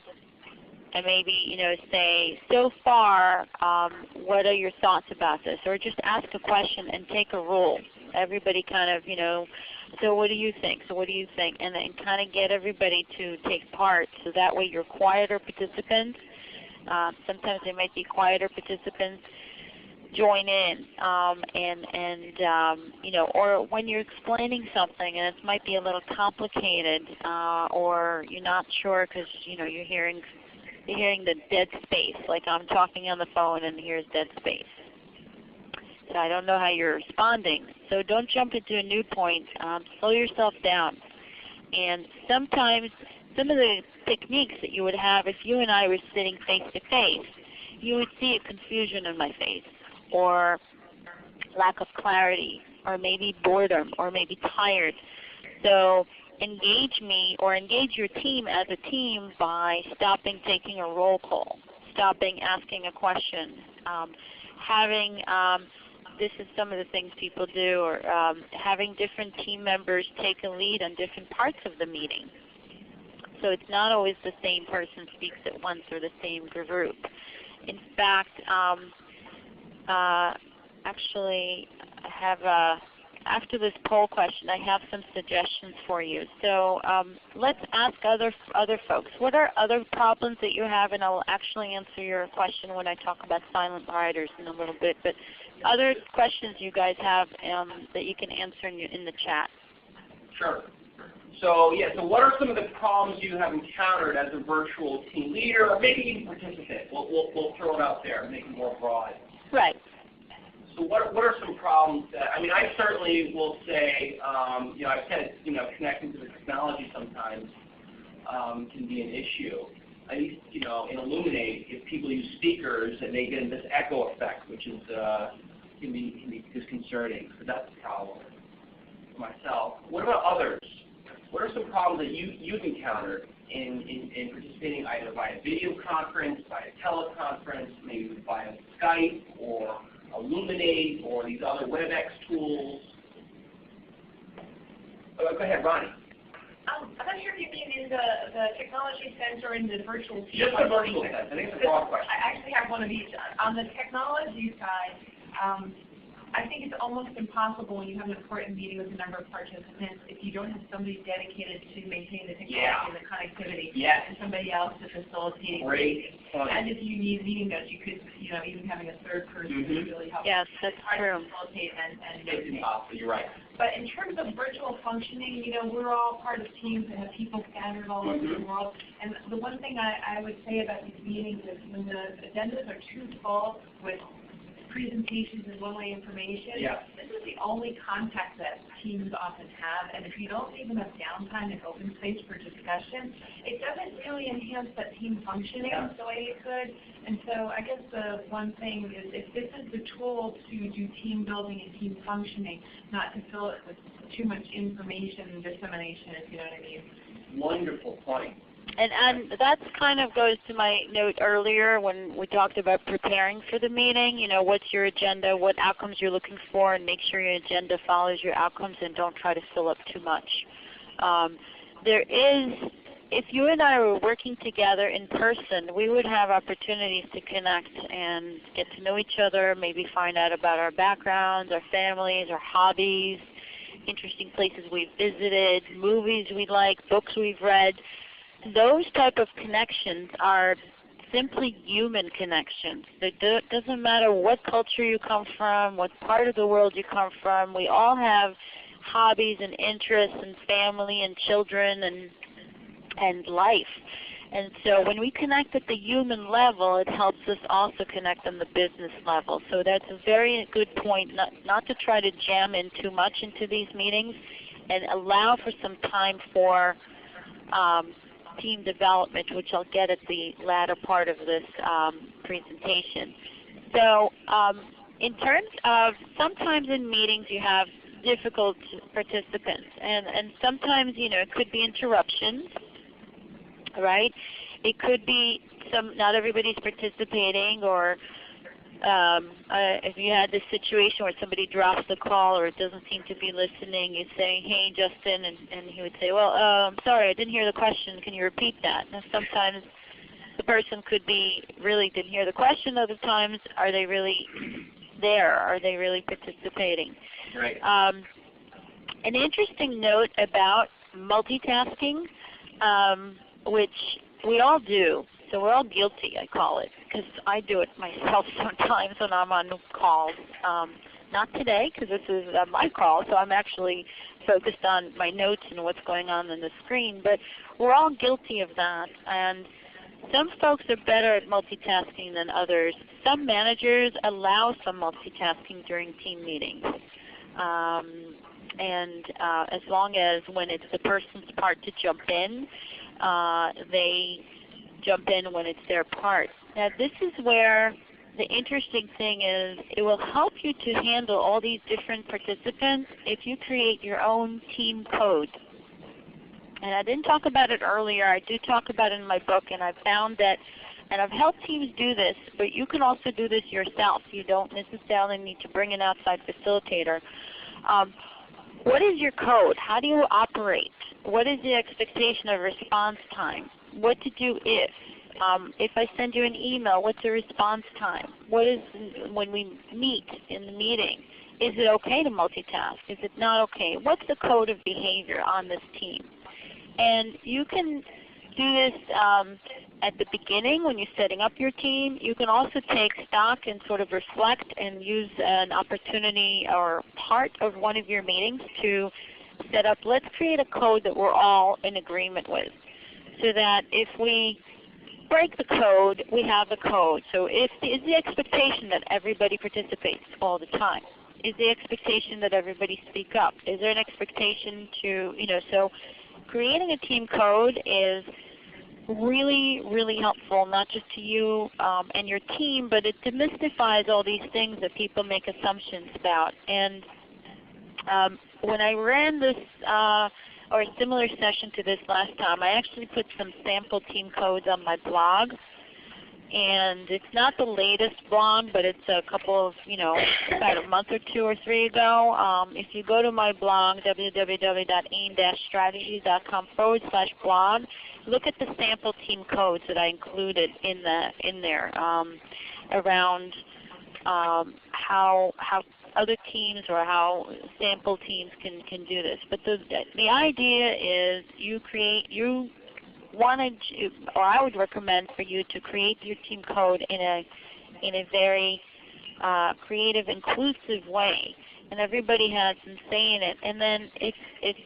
And maybe, say, so far, what are your thoughts about this? Or just ask a question and take a role. Everybody kind of, so what do you think? So what do you think? And then kind of get everybody to take part, so that way you're quieter participants. Sometimes they might be quieter participants. Join in, or when you're explaining something and it might be a little complicated, or you're not sure because you're hearing the dead space, like I'm talking on the phone and here's dead space. So I don't know how you're responding. So don't jump into a new point. Slow yourself down. And sometimes some of the techniques that you would have if you and I were sitting face to face, you would see a confusion in my face, or lack of clarity, or maybe boredom, or maybe tired. So engage me or engage your team as a team by stopping taking a roll call, stopping asking a question, this is some of the things people do, or having different team members take a lead on different parts of the meeting. So it's not always the same person speaks at once or the same group. In fact, actually, I have after this poll question, I have some suggestions for you. So let's ask other folks. What are other problems that you have? And I'll actually answer your question when I talk about silent riders in a little bit. But other questions you guys have that you can answer in the chat. Sure. So so what are some of the problems you have encountered as a virtual team leader, or maybe even participant? We'll throw it out there and make it more broad. Right. So what are some problems that, I certainly will say, I've said, connecting to the technology sometimes can be an issue. At least, in Illuminate, if people use speakers and they get this echo effect, which is can be disconcerting. So that's a problem for myself. What about others? What are some problems that you've encountered in participating either via video conference, via teleconference, maybe via Skype or Illuminate or these other WebEx tools? Go ahead, Ronnie. I'm not sure if you mean in the technology sense or in the virtual team. Just the virtual sense. I think it's a broad question. I actually have one of each. On the technology side, I think it's almost impossible when you have an important meeting with a number of participants if you don't have somebody dedicated to maintain the technology and the connectivity, and somebody else to facilitate. Great point. And if you need meeting notes, you could, even having a third person would really help. Yes, that's true. Facilitate and It's impossible. You're right. But in terms of virtual functioning, we're all part of teams that have people scattered all over the world. And the one thing I would say about these meetings is when the agendas are too full with presentations and one-way information, this is the only contact that teams often have. And if you don't leave enough downtime and open space for discussion, it doesn't really enhance that team functioning the way it could. And so I guess the one thing is, if this is the tool to do team building and team functioning, not to fill it with too much information and dissemination, if you know what I mean. Wonderful point. And that kind of goes to my note earlier when we talked about preparing for the meeting. What's your agenda, what outcomes you're looking for, and make sure your agenda follows your outcomes and don't try to fill up too much. If you and I were working together in person, we would have opportunities to connect and get to know each other, maybe find out about our backgrounds, our families, our hobbies, interesting places we've visited, movies we like, books we've read. Those type of connections are simply human connections. It doesn't matter what culture you come from, what part of the world you come from. We all have hobbies and interests and family and children and life. And so when we connect at the human level, it helps us also connect on the business level. So that's a very good point, not to try to jam in too much into these meetings, and allow for some time for team development, which I'll get at the latter part of this presentation. So in terms of, sometimes in meetings you have difficult participants, and sometimes, it could be interruptions, right? It could be not everybody's participating, or if you had this situation where somebody drops the call or doesn't seem to be listening, you say, "Hey, Justin," and he would say, "Well, I'm sorry, I didn't hear the question. Can you repeat that?" And sometimes the person could be really didn't hear the question. Other times, are they really there? Are they really participating? Right. An interesting note about multitasking, which we all do. So we're all guilty, I call it, because I do it myself sometimes when I'm on calls. Not today, because this is my call, so I'm actually focused on my notes and what's going on the screen. But we're all guilty of that. And some folks are better at multitasking than others. Some managers allow some multitasking during team meetings. As long as when it's the person's part to jump in, they jump in when it's their part. Now this is where the interesting thing is, it will help you to handle all these different participants if you create your own team code. And I didn't talk about it earlier. I do talk about it in my book, and I've found that, and I've helped teams do this, but you can also do this yourself. You don't necessarily need to bring an outside facilitator. What is your code? How do you operate? What is the expectation of response time? What to do if? If I send you an email, what's the response time? What is, when we meet in the meeting, is it okay to multitask? Is it not okay? What's the code of behavior on this team? And you can do this at the beginning when you're setting up your team. You can also take stock and sort of reflect and use an opportunity or part of one of your meetings to set up, let's create a code that we're all in agreement with, so that if we break the code, we have the code. So is the expectation that everybody participates all the time? Is the expectation that everybody speak up? Is there an expectation to, so creating a team code is really, really helpful, not just to you and your team, but it demystifies all these things that people make assumptions about. And when I ran this or a similar session to this last time, I actually put some sample team codes on my blog. And it's not the latest blog, but it's a couple of, about a month or 2 or 3 ago. If you go to my blog, www.aim-strategies.com/blog, look at the sample team codes that I included in there around how other teams or how sample teams can do this. But the idea is I would recommend for you to create your team code in a very creative, inclusive way, and everybody has some say in it. And then if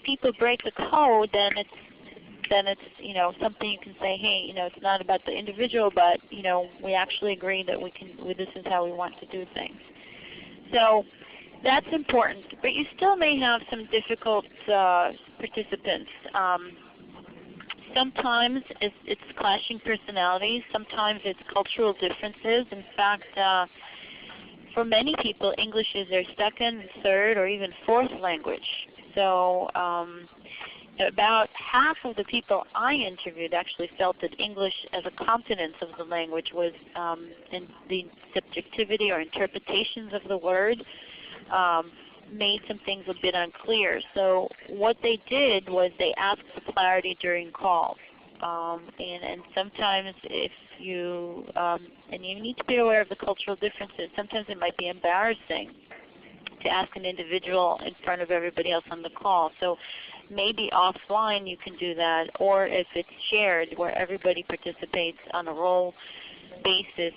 people break the code, then it's something you can say, hey, it's not about the individual, but we actually agree that this is how we want to do things. So that's important. But you still may have some difficult participants. Sometimes it's clashing personalities. Sometimes it's cultural differences. In fact, for many people, English is their second, third, or even fourth language. So about half of the people I interviewed actually felt that English as a competence of the language was in the subjectivity or interpretations of the word made some things a bit unclear. So what they did was they asked for clarity during calls. And sometimes if you, and you need to be aware of the cultural differences, sometimes it might be embarrassing to ask an individual in front of everybody else on the call. So maybe offline you can do that, or if it's shared where everybody participates on a role basis,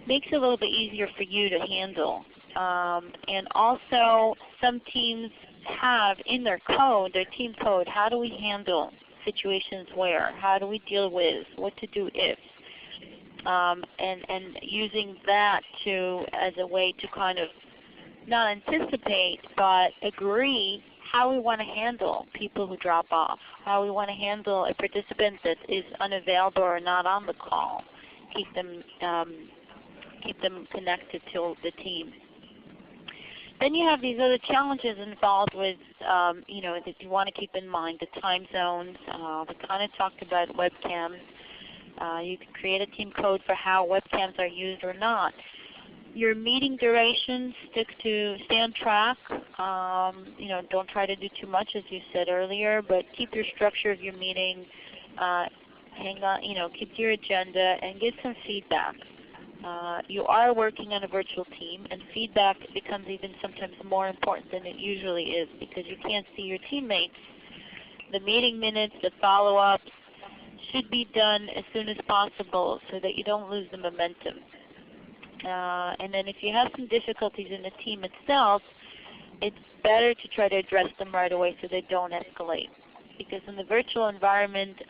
makes it a little bit easier for you to handle. And also some teams have in their code, their team code, how do we handle situations where, how do we deal with, what to do if, and using that as a way to kind of not anticipate but agree how we want to handle people who drop off, how we want to handle a participant that is unavailable or not on the call, keep them connected to the team. Then you have these other challenges involved with, that you want to keep in mind, the time zones. We kind of talked about webcams. You can create a team code for how webcams are used or not. Your meeting durations, stay on track. Don't try to do too much, as you said earlier, but keep your structure of your meeting. Keep your agenda and get some feedback. You are working on a virtual team, and feedback becomes even sometimes more important than it usually is because you can't see your teammates. The meeting minutes, the follow-ups should be done as soon as possible so that you don't lose the momentum. And then if you have some difficulties in the team itself, it's better to try to address them right away so they don't escalate. Because in the virtual environment,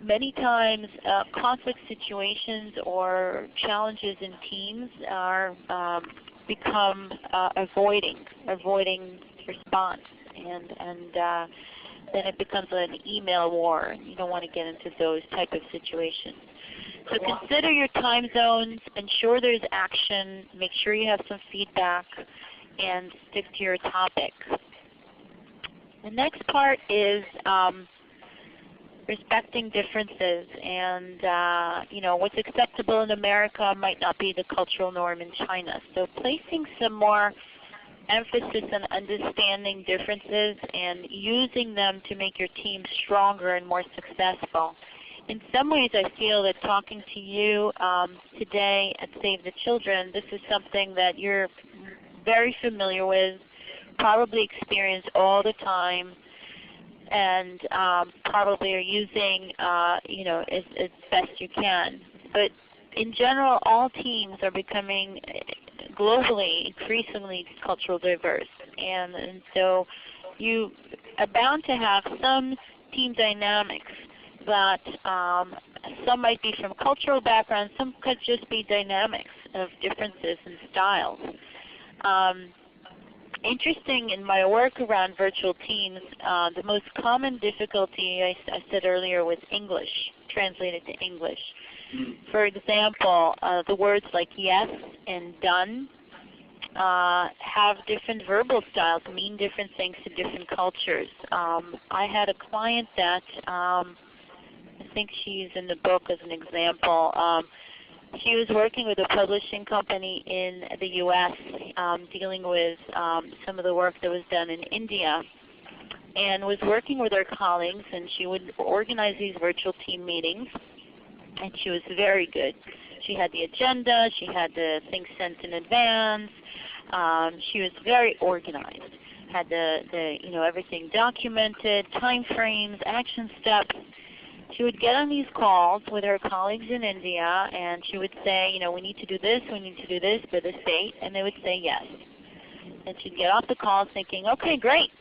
many times conflict situations or challenges in teams are become avoiding response, and then it becomes an email war. You don't want to get into those type of situations. So consider your time zones, ensure there's action, make sure you have some feedback, and stick to your topic. The next part is respecting differences, and what's acceptable in America might not be the cultural norm in China. So placing some more emphasis on understanding differences and using them to make your team stronger and more successful. In some ways, I feel that talking to you today at Save the Children, this is something that you're very familiar with, probably experience all the time, and probably are using as best you can. But in general, all teams are becoming globally increasingly cultural diverse, and so you are bound to have some team dynamics that some might be from cultural backgrounds, some could just be dynamics of differences in styles. Interesting in my work around virtual teams, the most common difficulty I said earlier was English, translated to English. For example, the words like yes and done have different verbal styles, mean different things to different cultures. I had a client that, I think she's in the book as an example. She was working with a publishing company in the U.S. Dealing with some of the work that was done in India, and was working with her colleagues, and she would organize these virtual team meetings, and she was very good. She had the agenda, she had the things sent in advance, she was very organized, had everything documented, time frames, action steps. She would get on these calls with her colleagues in India, and she would say, we need to do this for this date, and they would say yes. And she'd get off the call thinking, okay, great,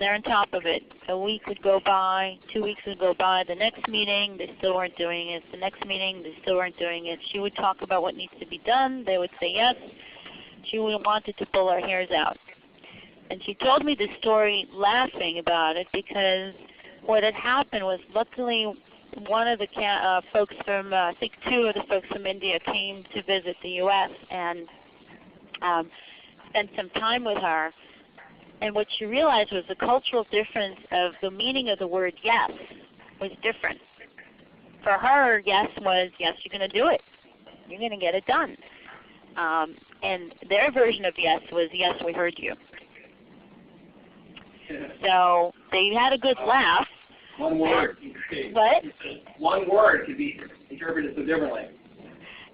they're on top of it. A week would go by, 2 weeks would go by, the next meeting, they still weren't doing it, the next meeting, they still weren't doing it. She would talk about what needs to be done, they would say yes. She wanted to pull her hairs out. And she told me this story laughing about it, because what had happened was, luckily, one of the folks from, I think 2 of the folks from India came to visit the U.S. and spent some time with her. And what she realized was the cultural difference of the meaning of the word yes was different. For her, yes was, yes, you're going to do it. You're going to get it done. And their version of yes was, yes, we heard you. So they had a good laugh. One word. What? One word could be interpreted so differently.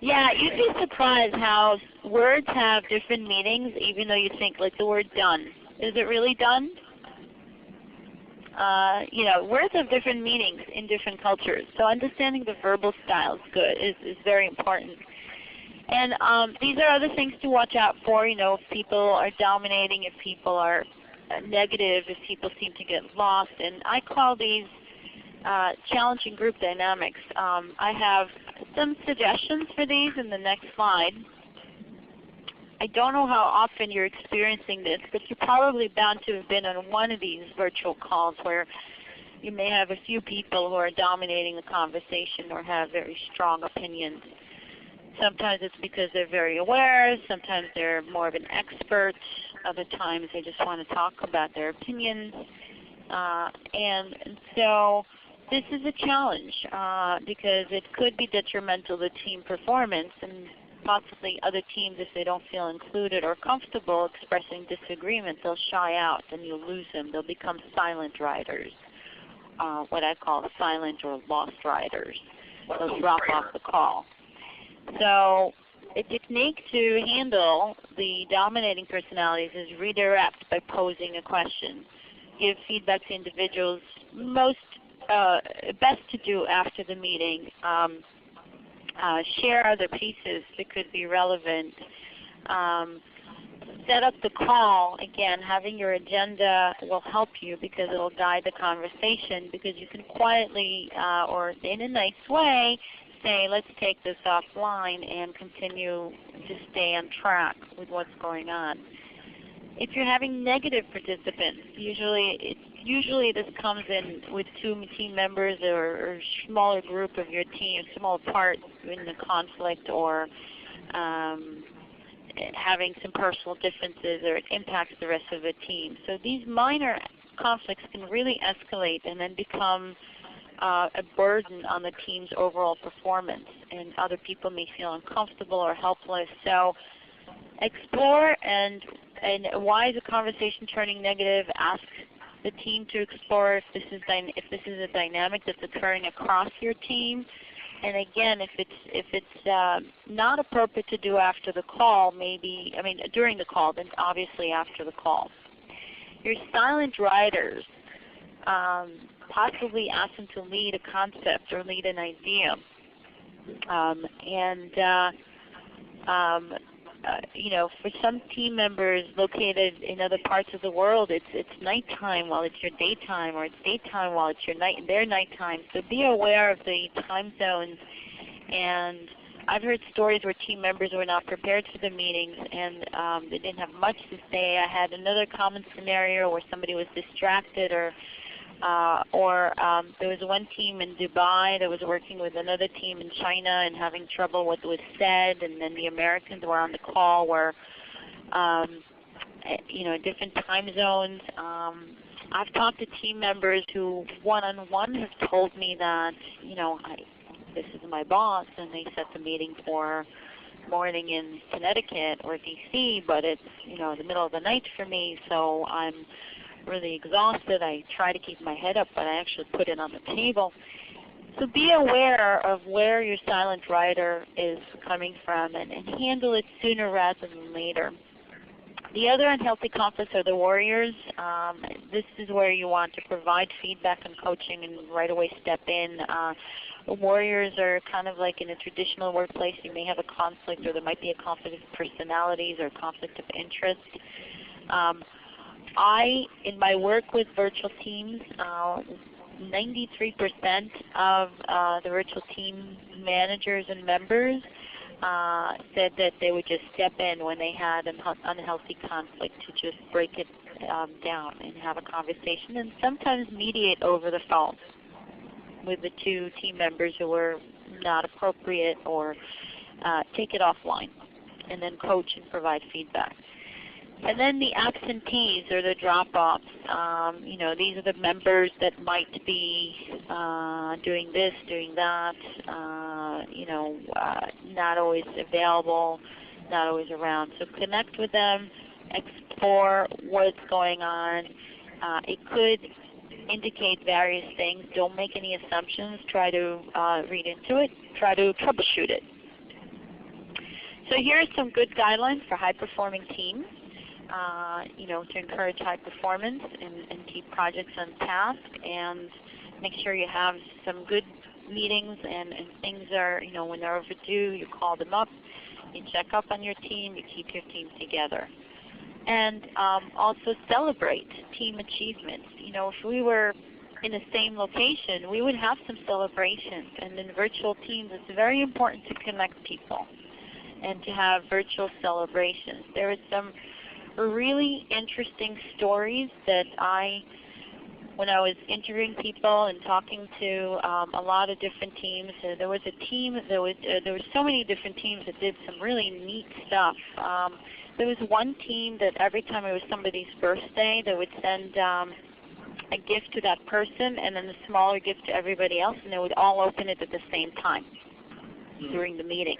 Yeah, you'd be surprised how words have different meanings, even though you think, like the word done. Is it really done? Words have different meanings in different cultures. So understanding the verbal style is very important. And these are other things to watch out for. If people are dominating, if people are negative if people seem to get lost. And I call these challenging group dynamics. I have some suggestions for these in the next slide. I don't know how often you're experiencing this, but you're probably bound to have been on one of these virtual calls where you may have a few people who are dominating the conversation or have very strong opinions. Sometimes it's because they're very aware, sometimes they're more of an expert, other times they just want to talk about their opinions. And so this is a challenge because it could be detrimental to team performance, and possibly other teams, if they don't feel included or comfortable expressing disagreement, they'll shy out and you'll lose them. They'll become silent riders, what I call silent or lost riders. They'll drop off the call. So a technique to handle the dominating personalities is redirect by posing a question. Give feedback to individuals, best to do after the meeting. Share other pieces that could be relevant. Set up the call. Again, having your agenda will help you because it will guide the conversation, because you can quietly or in a nice way say, let's take this offline and continue to stay on track with what's going on. If you're having negative participants, usually this comes in with 2 team members or smaller group of your team, small part in the conflict, or having some personal differences, or it impacts the rest of the team. So these minor conflicts can really escalate and then become a burden on the team's overall performance, and other people may feel uncomfortable or helpless. So explore, and why is a conversation turning negative? Ask the team to explore if this is a dynamic that's occurring across your team. And again, if it's not appropriate to do after the call, during the call, then obviously after the call. Your silent riders, possibly ask them to lead a concept or lead an idea. For some team members located in other parts of the world, it's nighttime while it's your daytime, or it's daytime while it's their nighttime. So be aware of the time zones. And I've heard stories where team members were not prepared for the meetings and they didn't have much to say. I had another common scenario where somebody was distracted, or there was one team in Dubai that was working with another team in China and having trouble with what was said, and then the Americans were on the call were, different time zones. I've talked to team members who one-on-one have told me that, this is my boss, and they set the meeting for morning in Connecticut or DC, but it's, the middle of the night for me, so I'm really exhausted. I try to keep my head up, but I actually put it on the table. So be aware of where your silent rider is coming from, and handle it sooner rather than later. The other unhealthy conflicts are the warriors. This is where you want to provide feedback and coaching and right away step in. Warriors are kind of like in a traditional workplace. You may have a conflict, or there might be a conflict of personalities or conflict of interest. In my work with virtual teams, 93% of the virtual team managers and members said that they would just step in when they had an unhealthy conflict to just break it down and have a conversation, and sometimes mediate over the phone with the 2 team members who were not appropriate, or take it offline and then coach and provide feedback. And then the absentees, or the drop-offs, these are the members that might be doing this, doing that, not always available, not always around. So connect with them, explore what's going on. It could indicate various things. Don't make any assumptions. Try to read into it. Try to troubleshoot it. So here are some good guidelines for high-performing teams. To encourage high performance and keep projects on task, and make sure you have some good meetings, and things are, when they're overdue, you call them up, you check up on your team, you keep your team together. and also celebrate team achievements. You know, if we were in the same location, we would have some celebrations. And in virtual teams, it's very important to connect people and to have virtual celebrations. There are some really interesting stories that when I was interviewing people and talking to a lot of different teams, there was a team, there were so many different teams that did some really neat stuff. There was one team that every time it was somebody's birthday, they would send a gift to that person and then a smaller gift to everybody else, and they would all open it at the same time during the meeting.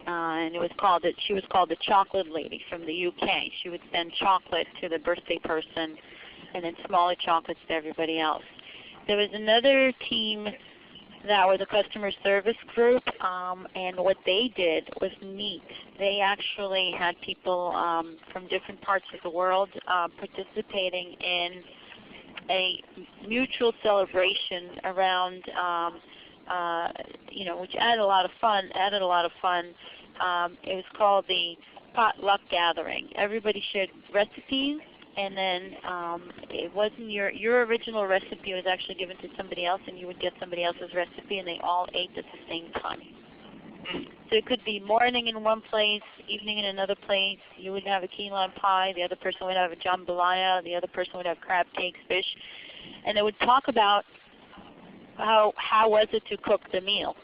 And she was called the Chocolate Lady from the UK. She would send chocolate to the birthday person and then smaller chocolates to everybody else. There was another team that was a customer service group, and what they did was neat. They actually had people from different parts of the world participating in a mutual celebration around, which added a lot of fun. It was called the potluck gathering. Everybody shared recipes, and then it wasn't your original recipe was actually given to somebody else, and you would get somebody else's recipe, and they all ate at the same time. So it could be morning in one place, evening in another place. You would have a key lime pie, the other person would have a jambalaya, the other person would have crab cakes, fish, and they would talk about how was it to cook the meal.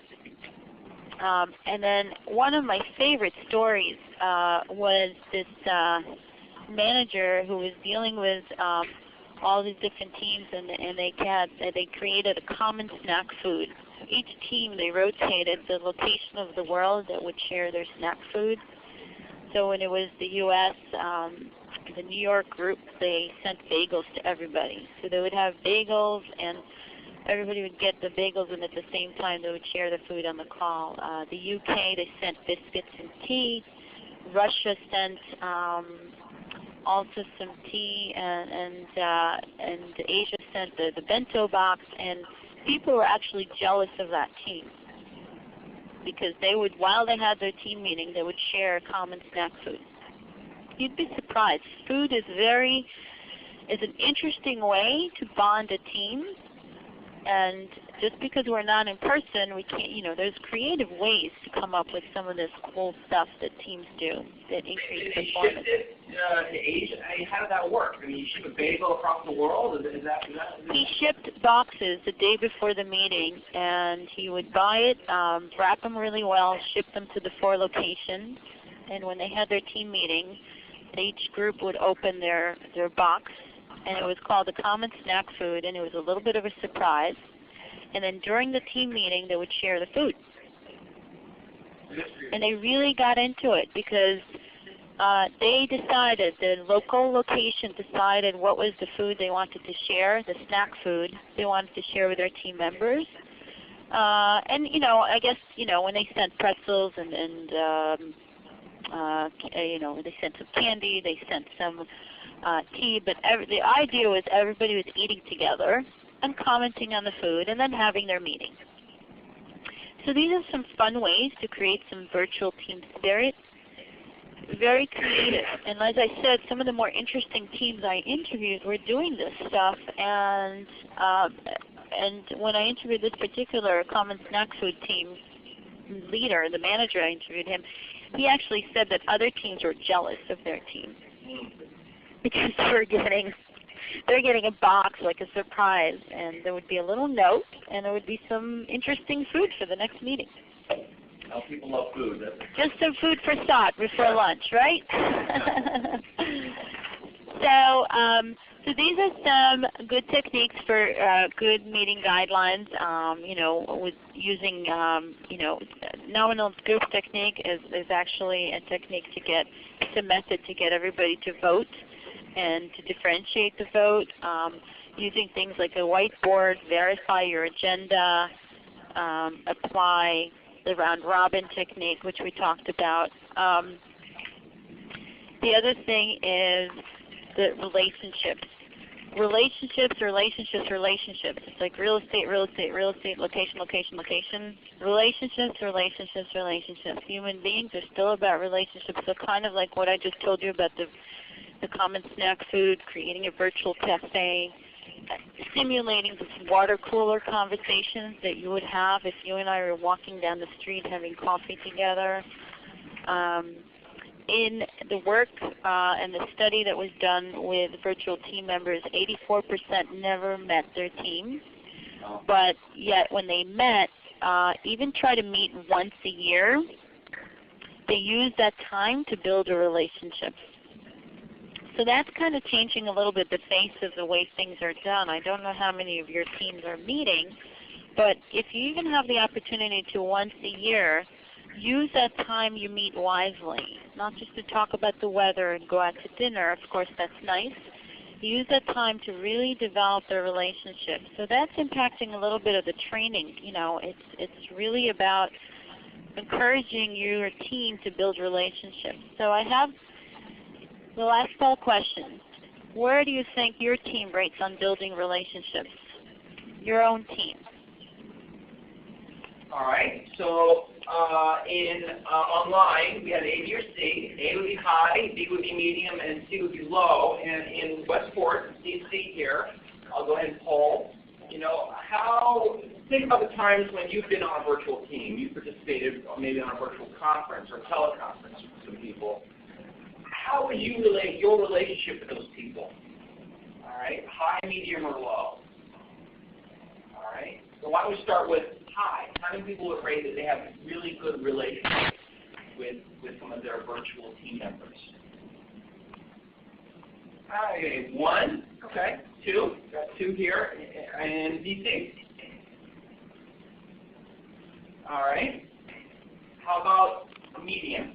And then one of my favorite stories was this manager who was dealing with all these different teams, and they created a common snack food. Each team, they rotated the location of the world that would share their snack food. So when it was the U.S., the New York group, they sent bagels to everybody. So they would have bagels, and everybody would get the bagels, and at the same time they would share the food on the call. The UK, they sent biscuits and tea. Russia sent also some tea, and Asia sent the bento box, and people were actually jealous of that team because they would, while they had their team meeting, they would share a common snack food. You'd be surprised. Food is an interesting way to bond a team, and just because we're not in person, we can't, there's creative ways to come up with some of this cool stuff that teams do that increase performance. You shipped it to Asia? How did that work? I mean, you ship a bagel across the world? Is that He shipped boxes the day before the meeting, and he would buy it, wrap them really well, ship them to the 4 locations, and when they had their team meeting, each group would open their box, and it was called a common snack food, and it was a little bit of a surprise. And then during the team meeting, they would share the food. And they really got into it because they decided, the local location decided what was the food they wanted to share, the snack food they wanted to share with their team members. And I guess, when they sent pretzels and they sent some candy, they sent some tea, but the idea was everybody was eating together and commenting on the food and then having their meeting. So these are some fun ways to create some virtual team spirit. Very creative. And as I said, some of the more interesting teams I interviewed were doing this stuff, and when I interviewed this particular common snack food team leader, the manager, I interviewed him, he actually said that other teams were jealous of their team because they're getting a box like a surprise, and there would be a little note, and there would be some interesting food for the next meeting. Well, people love food. Just some food for thought before lunch, right? So these are some good techniques for good meeting guidelines. With using nominal group technique is actually a technique it's a method to get everybody to vote and to differentiate the vote. Using things like a whiteboard, verify your agenda, apply the round robin technique, which we talked about. The other thing is the relationships. Relationships. It's like real estate, location. Relationships. Human beings are still about relationships. So kind of like what I just told you about the the common snack food, creating a virtual cafe, simulating this water cooler conversations that you would have if you and I were walking down the street having coffee together. In the work and the study that was done with virtual team members, 84% never met their team. But yet when they met, even try to meet once a year, they use that time to build a relationship. So that's kind of changing a little bit the face of the way things are done. I don't know how many of your teams are meeting, but if you even have the opportunity to once a year, use that time you meet wisely, not just to talk about the weather and go out to dinner. Of course, that's nice. Use that time to really develop their relationship. So that's impacting a little bit of the training. You know, it's really about encouraging your team to build relationships. So I have the last poll question. Where do you think your team rates on building relationships? Your own team. All right. So in online, we had A, B, or C. A would be high, B would be medium, and C would be low. And in Westport, DC here, I'll go ahead and poll. You know, think about the times when you've been on a virtual team. You participated maybe on a virtual conference or teleconference with some people. How would you relate your relationship with those people? All right, high, medium, or low? All right, so why don't we start with high? How many people would rate that they have really good relationships with some of their virtual team members? Okay, 1, okay, 2, got 2 here in DC. All right, how about a medium?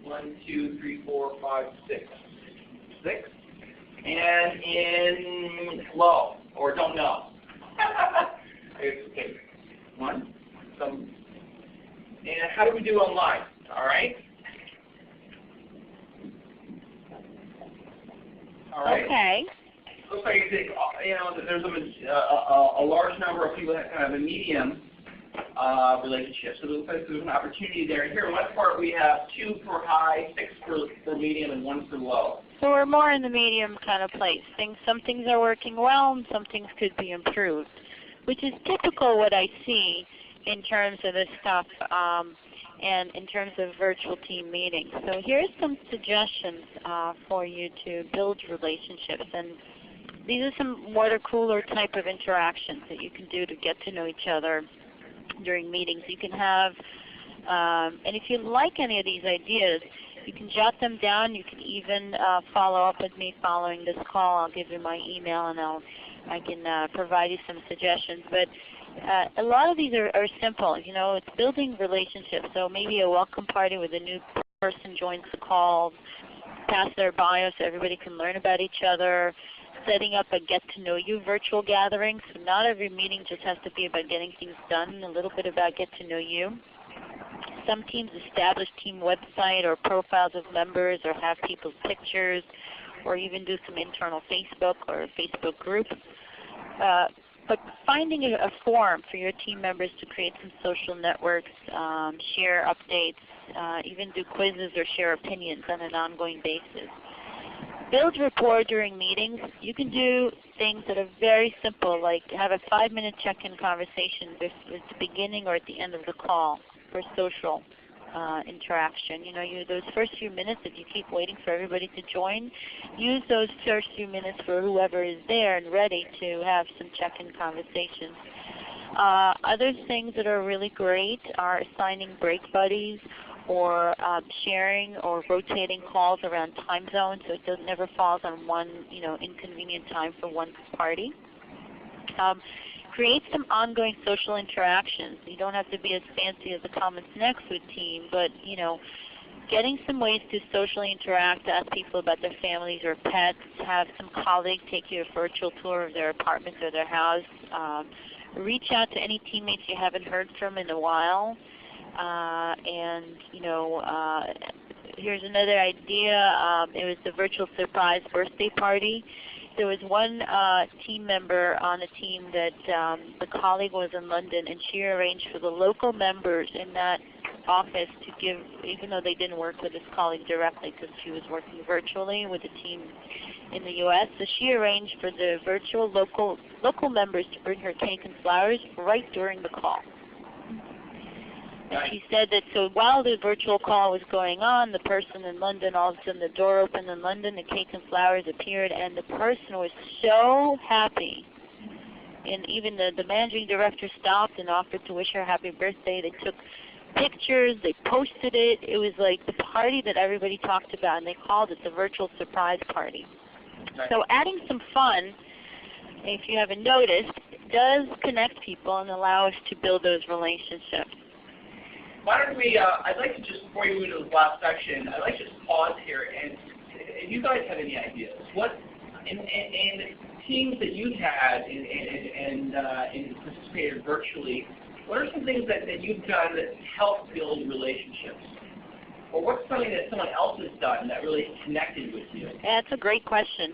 1, 2, 3, 4, 5, 6. 6. And in low, or don't know. Okay. 1. And how do we do online? All right. All right. Okay. Looks like there's a large number of people that kind of have a medium relationship. So it looks like there's an opportunity there. Here in Westport, we have 2 for high, 6 for medium, and 1 for low. So we're more in the medium kind of place. Some things are working well, and some things could be improved, which is typical what I see in terms of this stuff and in terms of virtual team meetings. So here's some suggestions for you to build relationships. And these are some water cooler type of interactions that you can do to get to know each other during meetings. You can have, and if you like any of these ideas, you can jot them down. You can even follow up with me following this call. I'll give you my email and I can provide you some suggestions. But a lot of these are simple. You know, it's building relationships. So maybe a welcome party with a new person joins the call, pass their bio so everybody can learn about each other, setting up a get-to-know-you virtual gathering. So not every meeting just has to be about getting things done, a little bit about get-to-know-you. Some teams establish team website or profiles of members or have people's pictures or even do some internal Facebook or Facebook groups. But finding a forum for your team members to create some social networks, share updates, even do quizzes or share opinions on an ongoing basis. Build rapport during meetings. You can do things that are very simple, like have a 5-minute check-in conversation at the beginning or at the end of the call for social interaction. You know, those first few minutes, if you keep waiting for everybody to join, use those first few minutes for whoever is there and ready to have some check-in conversations. Other things that are really great are assigning break buddies or sharing or rotating calls around time zones so it never falls on one inconvenient time for one party. Create some ongoing social interactions. You don't have to be as fancy as the Common Snacks Food team, but getting some ways to socially interact, ask people about their families or pets, have some colleagues take you a virtual tour of their apartments or their house. Reach out to any teammates you haven't heard from in a while. Here's another idea. It was the virtual surprise birthday party. There was one team member on a team that the colleague was in London, and she arranged for the local members in that office to give, even though they didn't work with his colleague directly because she was working virtually with a team in the U.S. So she arranged for the virtual local members to bring her cake and flowers right during the call. And she said that so while the virtual call was going on, the person in London, all of a sudden the door opened in London, the cake and flowers appeared, and the person was so happy. And even the managing director stopped and offered to wish her happy birthday. They took pictures, they posted it. It was like the party that everybody talked about, and they called it the virtual surprise party. Right. So adding some fun, if you haven't noticed, does connect people and allow us to build those relationships. Why don't we, I'd like to just, before we move to the last section, I'd like to just pause here, and if you guys have any ideas, what, in teams that you've had and participated virtually, what are some things that you've done that help build relationships? Or what's something that someone else has done that really connected with you? That's a great question.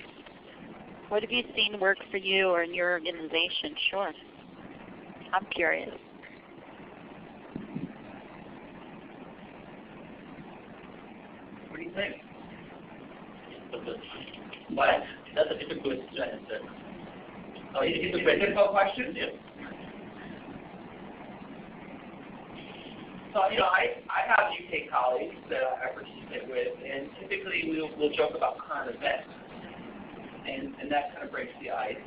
What have you seen work for you or in your organization? Sure. I'm curious. What do you think? What? That's a difficult question to answer. Oh, it's a difficult question? Yeah. So, I have UK colleagues that I participate with, and typically we'll joke about current events, and that kind of breaks the ice.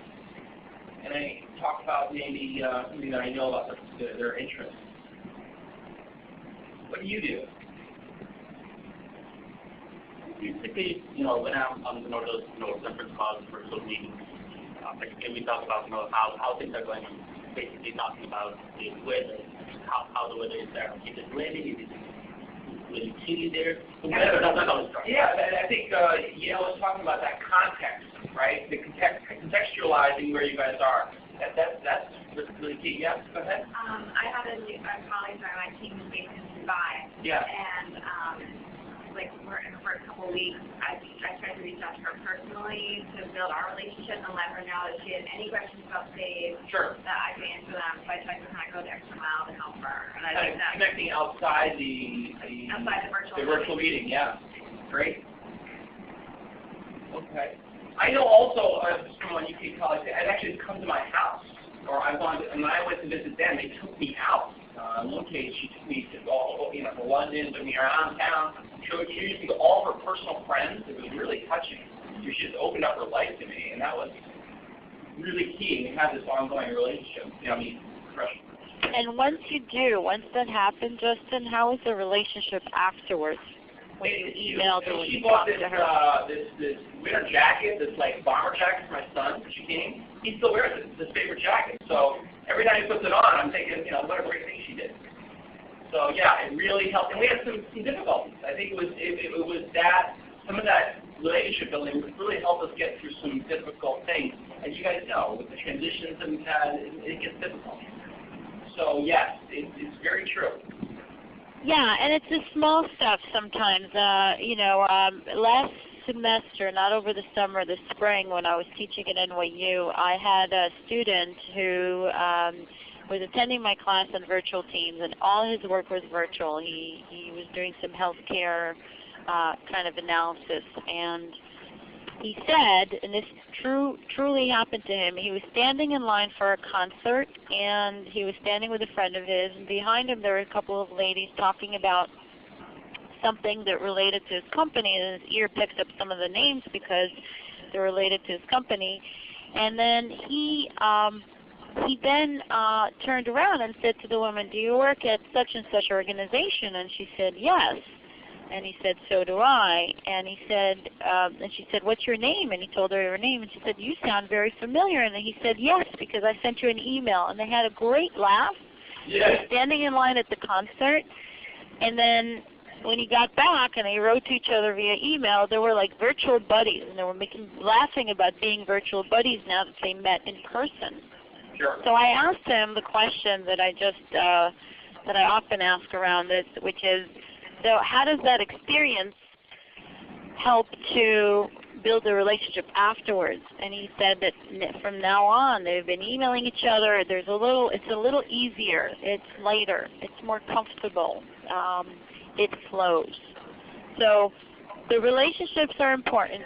And I talk about maybe something that I know about their interests. What do you do? Basically, when I'm on those conference calls, virtual meetings, we talk about how things are going. Basically, talking about the weather, how the weather is there. Is it raining? Is it really chilly there? Yeah, I think Yale was talking about that context, right? The contextualizing where you guys are. That's really key. Yeah, go ahead. I had a colleague on my team based in Dubai. Yeah. And for a couple of weeks, I tried to reach out to her personally to build our relationship and let her know that she had any questions about Sage, Sure. that I could answer them. So I tried to kind of go the extra mile to help her. And I think that Connecting outside the virtual meeting, yeah. Great. Okay. I know also someone UK colleagues, it actually come to my house, or I've gone to, and when I went to visit them, they took me out. In one case, she took me to to London, took me around town, showed me all of her personal friends. It was really touching. She just opened up her life to me, and that was really key. And we had this ongoing relationship. Professional. And once that happened, Justin, how was the relationship afterwards? When you emailed her, when you talked to her? This winter jacket, this bomber jacket for my son. She came. He still wears this favorite jacket. So every time he puts it on, I'm thinking, what a great thing she did. So yeah, it really helped. And we had some difficulties. I think it was that some of that relationship building really helped us get through some difficult things. As you guys know, with the transitions that we've had, it gets difficult. So yes, it's very true. Yeah, and it's the small stuff sometimes. Last semester, not over the summer, the spring, when I was teaching at NYU, I had a student who was attending my class on virtual teams, and all his work was virtual. He was doing some healthcare kind of analysis, and he said, and this truly happened to him, he was standing in line for a concert, and he was standing with a friend of his, and behind him there were a couple of ladies talking about something that related to his company, and his ear picked up some of the names because they're related to his company. And then he then turned around and said to the woman, "Do you work at such and such organization?" And she said, "Yes." And he said, "So do I." And he said, and she said, "What's your name?" And he told her her name, and she said, "You sound very familiar." And he said, "Yes, because I sent you an email." And they had a great laugh. Yeah. They were standing in line at the concert, and then when he got back and they wrote to each other via email, they were like virtual buddies, and they were laughing about being virtual buddies now that they met in person. Sure. So I asked him the question that I often ask around this, which is, so how does that experience help to build a relationship afterwards? And he said that from now on they've been emailing each other. It's a little easier. It's lighter. It's more comfortable. it flows. So the relationships are important.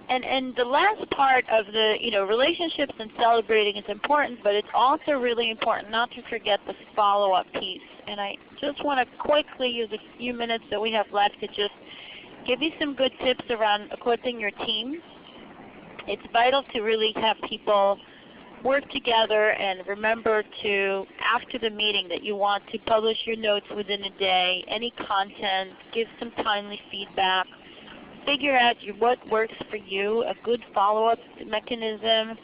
And the last part of the, relationships and celebrating is important, but it's also really important not to forget the follow-up piece. And I just want to quickly use a few minutes that we have left to just give you some good tips around equipping your team. It's vital to really have people work together and remember to, after the meeting, that you want to publish your notes within a day, any content, give some timely feedback. Figure out what works for you, a good follow-up mechanism,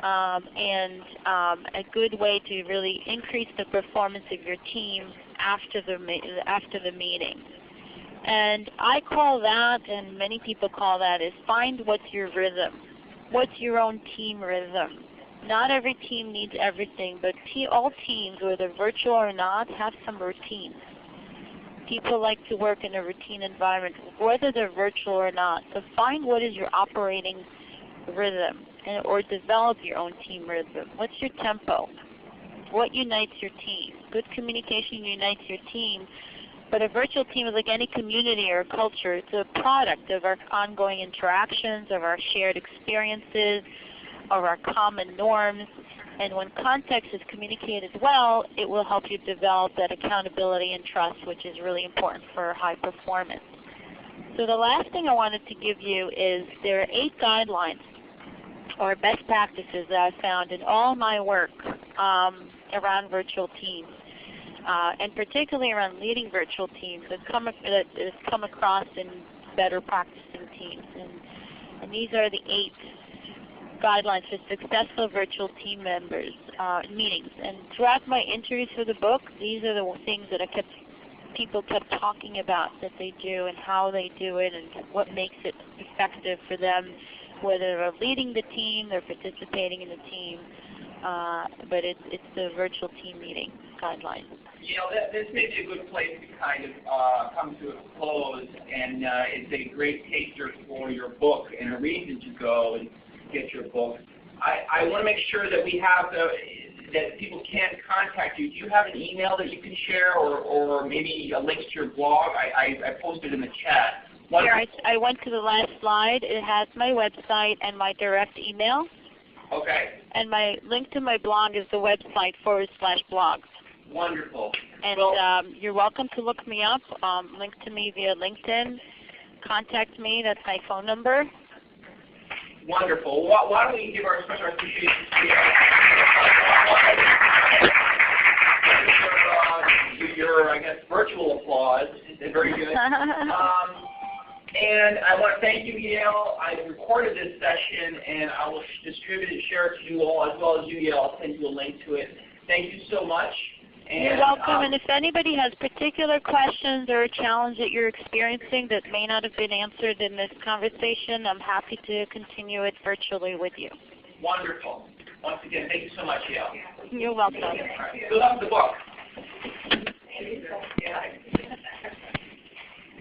and a good way to really increase the performance of your team after the meeting. And I call that, and many people call that, is find what's your rhythm. What's your own team rhythm? Not every team needs everything, but all teams, whether virtual or not, have some routines. People like to work in a routine environment, whether they're virtual or not. So find what is your operating rhythm, or develop your own team rhythm. What's your tempo? What unites your team? Good communication unites your team, but a virtual team is like any community or culture. It's a product of our ongoing interactions, of our shared experiences, of our common norms. And when context is communicated well, it will help you develop that accountability and trust, which is really important for high performance. So the last thing I wanted to give you is there are 8 guidelines or best practices that I've found in all my work around virtual teams, and particularly around leading virtual teams that has come across in better practicing teams. And these are the 8 guidelines for successful virtual team members meetings. And throughout my interviews for the book, these are the things that people kept talking about that they do and how they do it and what makes it effective for them, whether they're leading the team, they're participating in the team, but it's the virtual team meeting guidelines. This may be a good place to kind of come to a close, and it's a great taster for your book and a reason to go and get your book. I want to make sure that we have that people can't contact you. Do you have an email that you can share, or maybe a link to your blog? I posted in the chat. Here, I went to the last slide. It has my website and my direct email. Okay. And my link to my blog is the website /blog. Wonderful. And you're welcome to look me up. Link to me via LinkedIn. Contact me. That's my phone number. Wonderful. Why don't we give our special appreciation to your, I guess, virtual applause. Very good. And I want to thank you, Yael. I recorded this session, and I will distribute it, share it to you all, as well as you, Yael. I'll send you a link to it. Thank you so much. And, you're welcome. And if anybody has particular questions or a challenge that you're experiencing that may not have been answered in this conversation, I'm happy to continue it virtually with you. Wonderful. Once again, thank you so much, Yael. You're welcome. Good luck with the book.